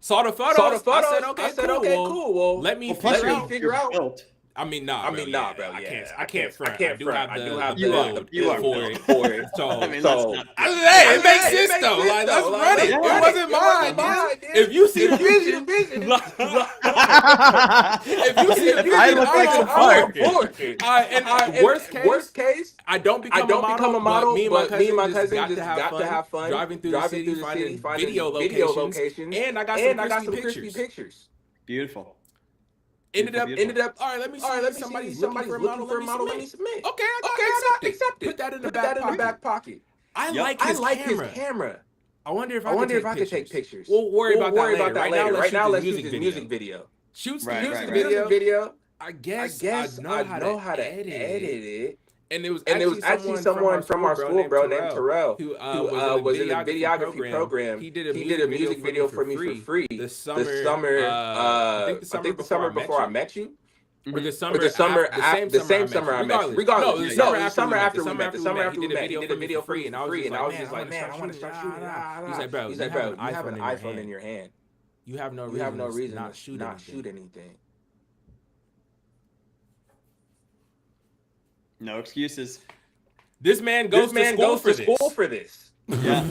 Saw the photos. I said, okay, cool. Well, let me figure out. I mean, nah, bro. I can't front. I do have you are for it. So, I mean, it makes sense though. Like, let's run it. It wasn't mine. If you see the vision, I look like some and worst case, I don't become a model. But me and my cousin just got to have fun driving through the city, finding video locations, and I got some crispy pictures. Beautiful. Ended up. All right, let me see. Somebody's looking for a model. Let me submit. Okay, I accept it. Put that in the back pocket. I like his camera. I wonder if I could take pictures. We'll worry about that later. Right now, let's shoot this music video. Shoot the music video. I guess I know how to edit it. And it was actually someone from our school, bro, named Terrell, who was in the videography program. He did a music video for me for free. The summer, I think the summer before I met you, or the same summer I met you. Regardless, the summer after we met. The summer after we met, he did a video for me, and I was just like, man, I want to start shooting it. He's like, bro, you have an iPhone in your hand. You have no reason not shoot anything. No excuses. This man goes to school for this. Yeah.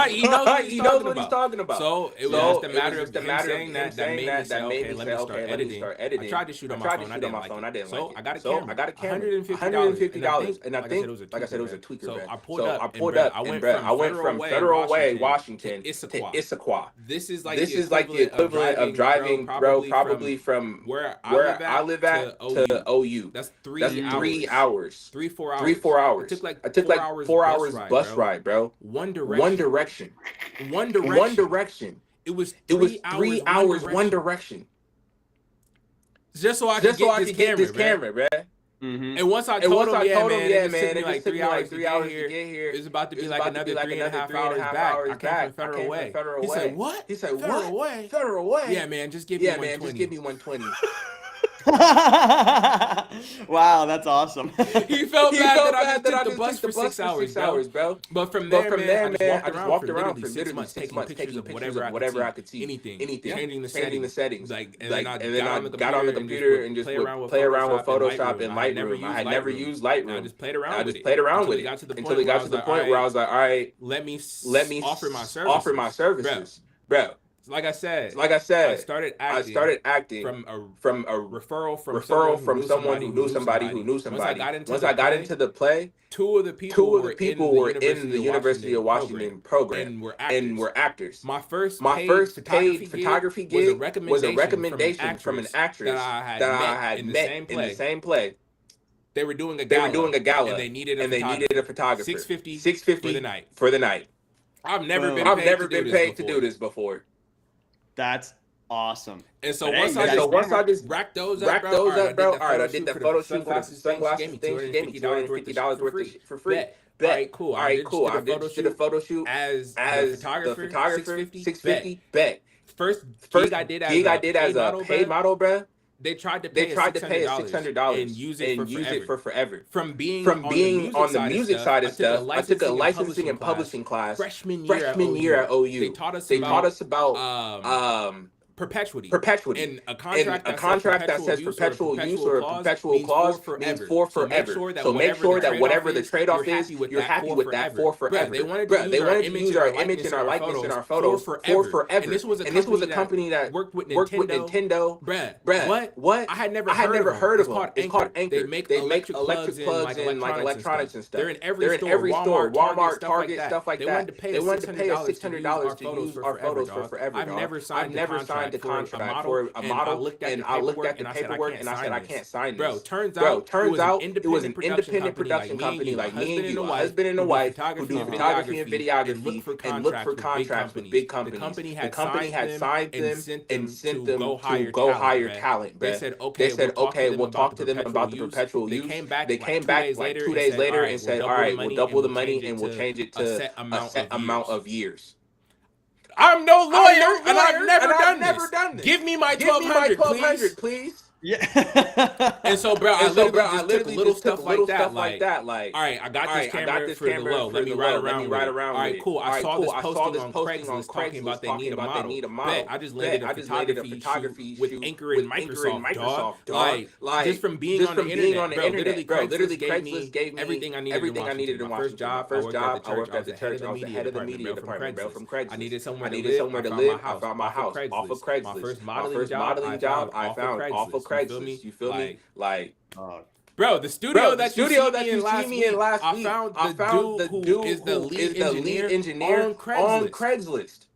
he knows what he's talking about. So it was just a matter of saying that made me say, okay, let me start editing. I tried to shoot on my phone. I didn't like it. So I got a camera. $150. And I think, like I said, it was a tweaker. So I pulled up, and I went from Federal Way, Washington, to Issaquah. This is like the equivalent of driving, bro, probably from where I live at to OU. That's 3 hours. 3-4 hours. I took like 4 hours bus ride, bro. One Direction. It was 3 hours. One Direction. Just so I could get this camera, bro. Mm-hmm. And once I told him, yeah, man, it took me like 3 hours to get here. It's about to be like another 3.5 hours back. I came from Federal Way. He said, what? Federal Way? Yeah, man, just give me 120. Wow, that's awesome. He felt bad that I just took the bus for 6 hours, bro. But from there, man, I just walked around for literally 6 months taking pictures of whatever I could see. Anything. Changing the settings. And then I got on the computer and just would play around with Photoshop and Lightroom. I had never used Lightroom. I just played around with it until it got to the point where I was like, all right, let me offer my services, bro. Like I said, I started acting from a referral from someone who knew somebody who knew somebody. Once I got into the play, two of the people were in the University of Washington program and were actors. My first paid photography gig was a recommendation from an actress that I had met in the same play. They were doing a gala, and they needed a photographer. $650 for the night. I've never been paid to do this before. That's awesome. And so once I just racked those up, bro. All right, I did the photo shoot for the sunglasses thing. She gave me $250 worth for free. All right, cool. I did a photo shoot as the photographer. $650. Bet. First gig I did as a paid model, bro. They tried to pay us $600 and use it for forever. From being on the music side of stuff, I took a licensing and publishing class freshman year at OU. They taught us about perpetuity. In a contract that says perpetual use or a perpetual clause means for forever. So make sure that whatever the trade-off is, you're happy with that for forever. They wanted to use our image and our likeness and our photos for forever. And this was a company that worked with Nintendo. Bruh, what? I had never heard of them. It's called Anchor. They make electric plugs in like electronics and stuff. They're in every store, Walmart, Target, stuff like that. They wanted to pay us $600 to use our photos for forever. I've never signed a contract for a model, and I looked at the paperwork and I said I can't sign this. Turns out it was an independent production company like me and you, a husband and a wife, who do photography and videography and look for contracts with big companies. The company had signed them and sent them to go hire talent. They said, okay, we'll talk to them about the perpetual use. They came back like 2 days later and said, all right, we'll double the money and we'll change it to a set amount of years. I'm no lawyer, and I've never done this. Give me my $1,200, please. Yeah. And so, bro, I literally took little stuff like that. Like, all right, I got this camera for the low. Let me ride around. All right, cool. I saw this posting on Craigslist talking about they need a model. I just landed a photography with Anchor and Microsoft, dog. Like, just from being on the internet, bro. Literally, Craigslist gave me everything I needed in my first job. I worked at the church. I was the head of the media department, bro, from Craigslist. I needed somewhere to live. I found my house off of Craigslist. My first modeling job I found off of Craigslist. You feel me? Like, bro, the studio that you see me in last week, I found the dude who is the lead engineer on Craigslist.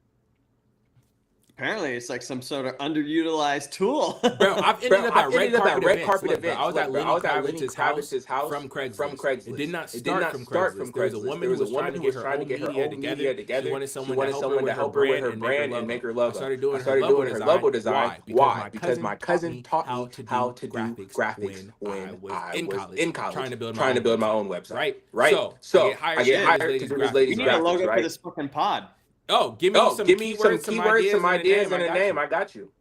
Apparently, it's like some sort of underutilized tool. Bro, I've ended up at red carpet events. I was at Lenny Kravitz's house from Craigslist. It did not start from Craigslist. There was a woman who was trying to get her own media together. She wanted someone to help her with her brand and make her logo. I started doing her logo design. Why? Because my cousin taught me how to do graphics when I was in college, trying to build my own website. Right? So I get hired to do this lady's graphics. You need a logo for this fucking pod. Oh, give me some keywords, some ideas, and a name. I got you.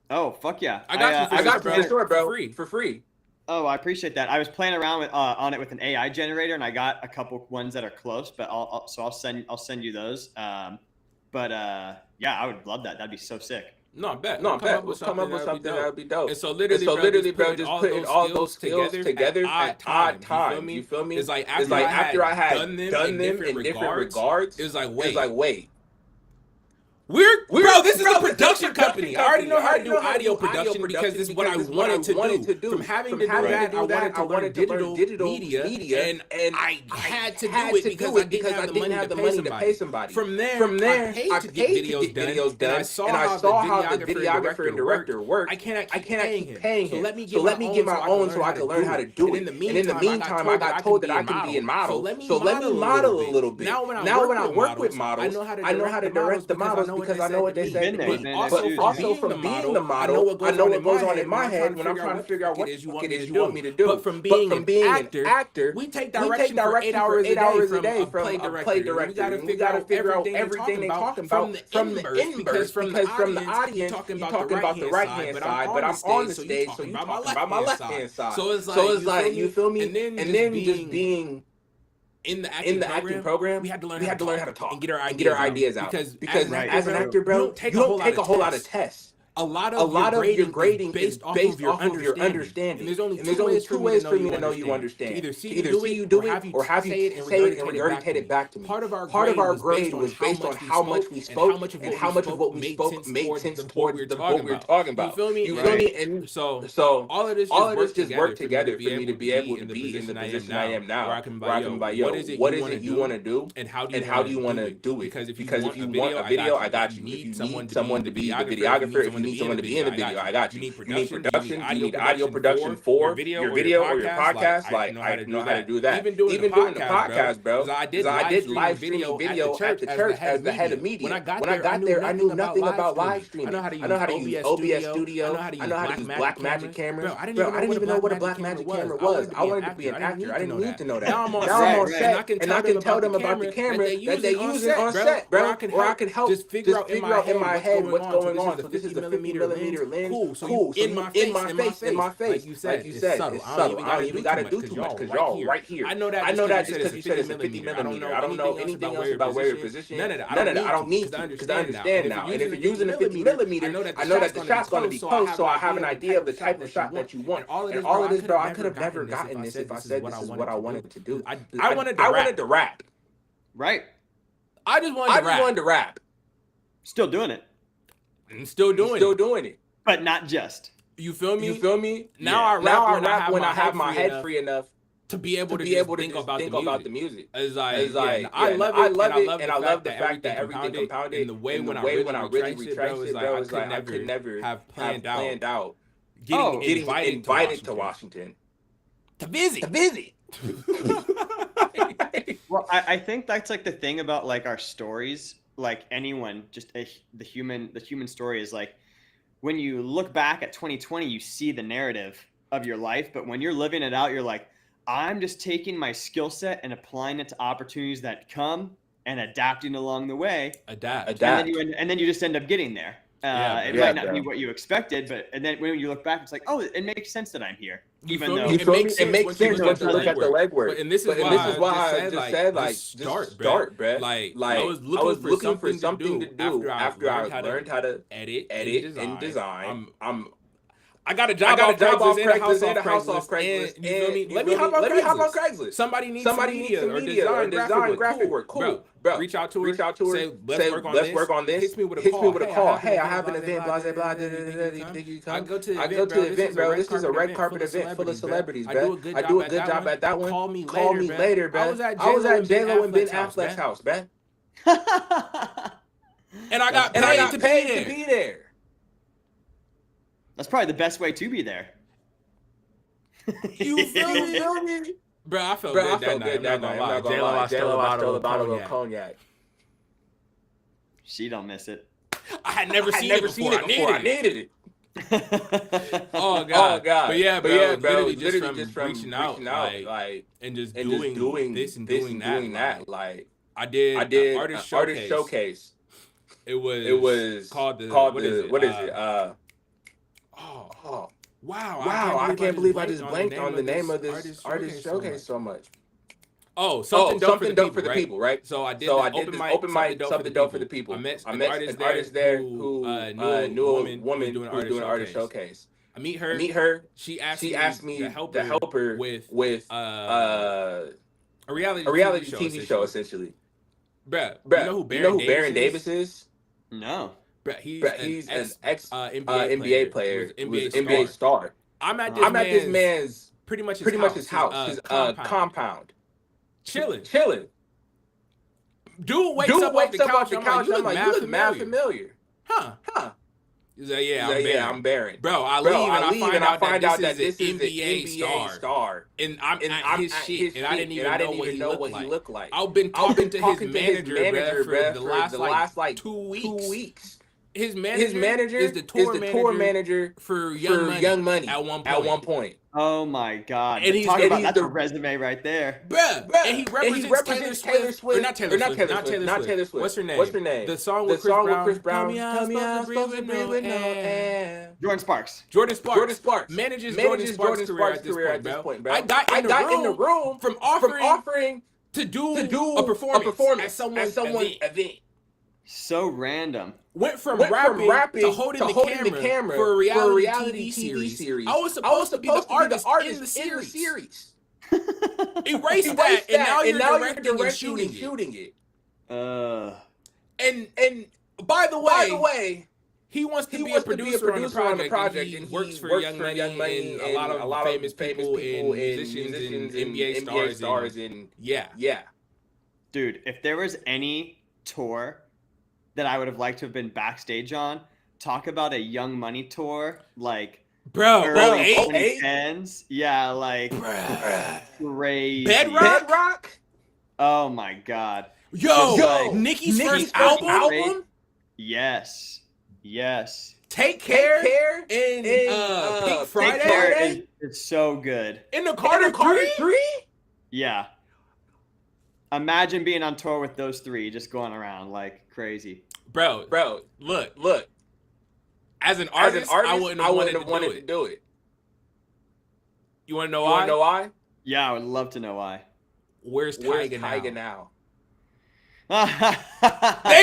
Oh, fuck yeah. I got you for sure, bro. For free. Oh, I appreciate that. I was playing around with on it with an AI generator, and I got a couple ones that are close, but I'll send you those. Yeah, I would love that. That'd be so sick. No, I bet. We'll come up with something that would be dope. And so literally, bro, just putting all those skills together at odd time. You feel me? It's like after I had done them in different regards, it was like, wait. Bro, this is a production company. I already know how to do audio production because this is what I wanted to do. From having to do that, I wanted to learn digital media, and I had to do it because I didn't have the money to pay somebody. From there, I paid to get videos done, and I saw how the videographer and director worked. I cannot keep paying him. So let me get my own so I can learn how to do it. And in the meantime, I got told that I can be a model. So let me model a little bit. Now when I work with models, I know how to direct the models because I know what they say. But also from being the model, I know what goes on in my head when I'm trying to figure out what it is you want me to do. But from being an actor, we take direction for 8 hours a day from a play director. We gotta figure out everything they talking about from the inverse, because from the audience, you're talking about the right hand side, but I'm on the stage, so you're talking about my left hand side. So it's like, you feel me? And then just being in the acting program, we had to learn how to talk and get our ideas out. Because as an actor, bro, you don't take a whole lot of tests. A lot of your grading is based off of your understanding. And there's only two ways for me to know you understand. Either see you do it, or have you say it and regurgitate it back to me. Part of our grade was based on how much we spoke and how much of what we spoke made sense towards what we were talking about. You feel me? And so all of this just worked together for me to be able to be in the position I am now, where I can buy, yo, what is it you want to do, and how do you want to do it? Because if you want a video, I got you. If you need someone to be the videographer, you need someone to be in the video, I got you. You need production, you need audio production for your video or your podcast. Like, I know how to do that. Even doing the podcast, bro. I did live streaming video at the church as the head of media. When I got there, I knew nothing about live streaming. I know how to use OBS Studio. I know how to use Blackmagic cameras. Bro, I didn't even know what a Blackmagic camera was. I wanted to be an actor. I didn't need to know that. Now I'm on set, and I can tell them about the camera that they use on set, bro. Or I can help just figure out in my head what's going on. So this is the 50mm lens. Cool. So you in my face. Like you said, it's subtle. I don't even gotta do too much because y'all right here. I know that just because you said it's a 50mm. I don't know anything else about where you're positioned. None of that. I don't need to because I understand now. And if you're using a 50mm, I know that the shot's gonna be close, so I have an idea of the type of shot that you want. And all of this, bro, I could have never gotten this if I said this is what I wanted to do. I wanted to rap. Right. I just wanted to rap. Still doing it. And still doing it. But not just. You feel me? Now I rap when I have my head free enough to be able to think about the music. It's like I love it, and I love the fact that everything compounded in the way when I really retraced it, bro. It's like I could never have planned out getting invited to Washington to visit. Well, I think that's like the thing about like our stories, like anyone, just the human story is like when you look back at 2020, you see the narrative of your life. But when you're living it out, you're like, I'm just taking my skill set and applying it to opportunities that come and adapting along the way. Adapt. And then you just end up getting there. It might not be what you expected, but and then when you look back, it's like, oh, it makes sense that I'm here. Even though it makes sense once you look at the legwork. And this is why I just said, like, just start, bro. Like I was looking for something to do after I learned how to edit and design. I got a job off Craigslist and a house off Craigslist. And you feel me? Let me hop on Craigslist. Somebody needs some media or design graphic work. Cool. Bro, reach out to her. Say, let's work on this. Hits me with a call. Hey, I have an event, blah, blah, blah. I go to the event, bro. This is a red carpet event full of celebrities, bro. I do a good job at that one. Call me later, bro. I was at J-Lo and Ben Affleck's house, man. And I got paid to be there. That's probably the best way to be there. You feel me? Bro, I felt good that night. I'm not gonna lie. J-Lo, I stole a bottle of cognac. She don't miss it. I had never seen it before. I needed it. Oh God. But yeah, bro. Literally just from reaching out, like, and just doing this and doing that. Like, I did an artist showcase. It was called what is it? Wow! I can't believe I just blanked on the name of this artist showcase so much. Oh, something dope for the people, right? So I did this open mic, something dope for the people. I met an artist there who knew a woman who was doing an artist showcase. I meet her. She asked me to help her with a reality TV show essentially. Bruh, you know who Baron Davis is? No. He's an ex NBA player, NBA star. I'm at this man's pretty much his house, his compound, chilling. Dude wakes up off the couch. I'm like, you look mad familiar. Huh? He's like, yeah, I'm Baron. Bro, I leave and I find out that this is an NBA star. And I'm his shit, and I didn't even know what he looked like. I've been talking to his manager for the last like 2 weeks. His manager is the tour manager for Young Money at one point. Oh my God! And that's a resume right there, bruh. And he represents Taylor Swift. Not Taylor Swift. What's her name? The song with Chris Brown. Tell me I'm supposed to breathe with no air. Jordan Sparks. Manages Jordan Sparks' career at this point, bro. I got in the room from offering to do a performance at someone's event. So random. Went from rapping to holding the camera for a reality TV series. I was supposed to be the artist in the series. Erase that, and now you're directing and shooting it. And by the way, he wants to be a producer on the project, and he works for Young Money and a lot of famous people and musicians and NBA stars and yeah. Dude, if there was any tour that I would have liked to have been backstage on, talk about a Young Money tour, like early 2010s. Yeah, like crazy. Bedrock? Oh my God. Yo, Nicki's first album? Yes. Take Care and Pink Friday? It's so good. In the Carter 3? Yeah. Imagine being on tour with those three, just going around like crazy. Bro, look. As an artist, I wouldn't have wanted to do it. You want to know why? Yeah, I would love to know why. Where's Tyga now? They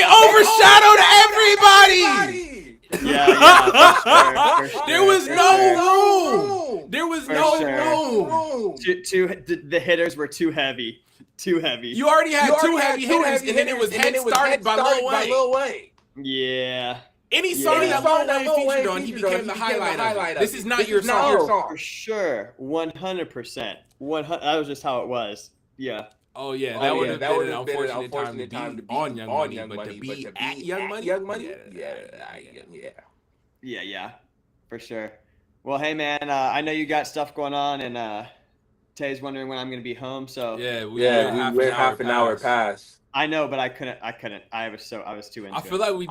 overshadowed everybody. Yeah, for sure. There was no room. There was no room. The hitters were too heavy. Too heavy. You already had two heavy hitters, and then it was head started by Lil Wayne. Yeah. Any song that Lil Wayne featured on, he became the highlight of it. This is not your song. For sure. 100%. That was just how it was. Yeah. Oh yeah, that would have been an unfortunate time to be on Young Money, but to be at Young Money, yeah, for sure. Well, hey man, I know you got stuff going on, and Tay's wondering when I'm gonna be home. So we're half an hour past. I know, but I couldn't. I was too into it. I feel like we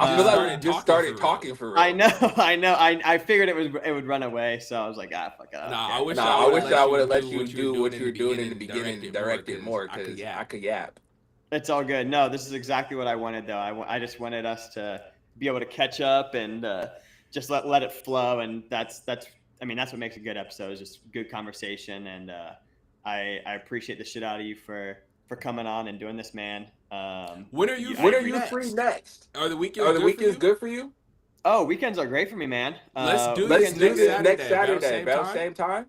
just started talking for real. I know. I figured it would run away, so I was like, fuck it. I wish I would have let you do what you were doing in the beginning and direct it more, because I could yap. It's all good. No, this is exactly what I wanted, though. I just wanted us to be able to catch up and just let it flow, and that's what makes a good episode, is just good conversation, and I appreciate the shit out of you for coming on and doing this, man. When are you free next? Are the weekends good for you? Oh, weekends are great for me, man. Let's do this next Saturday, about same time.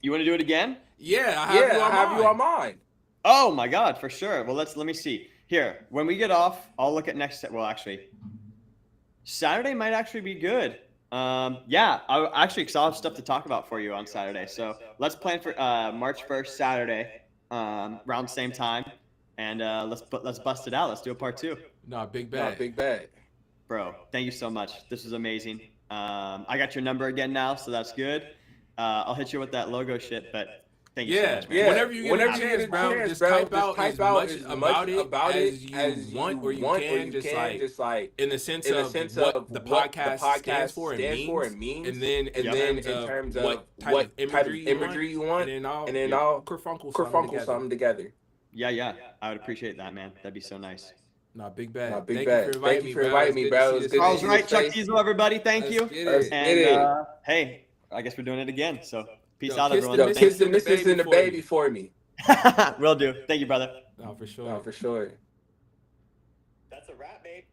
You want to do it again? Yeah, I have you on mine. Oh my God, for sure. Well, let me see. Here, when we get off, I'll look at Saturday might actually be good. I still have stuff to talk about for you on Saturday. So let's plan for March 1st, Saturday, around the same time. And let's bust it out. Let's do a part 2. Big bet. Bro, thank you so much. This is amazing. I got your number again now, so that's good. I'll hit you with that logo shit, but thank you so much, man. Whenever you get a chance, bro, just type out as much about it as you want, or you can, just like in the sense of what the podcast stands for and means, and then in terms of what type of imagery you want, and then I'll kerfunkle something together. Yeah, I would appreciate that, man. That'd be so nice. Big bad. Thank you for inviting me, bro. Carl's right. Chuck Diesel, everybody. Thank you. And hey, I guess we're doing it again. So peace out, everyone. Kiss the missus and the baby for me. Will do. Thank you, brother. No, for sure. For sure. That's a wrap, babe.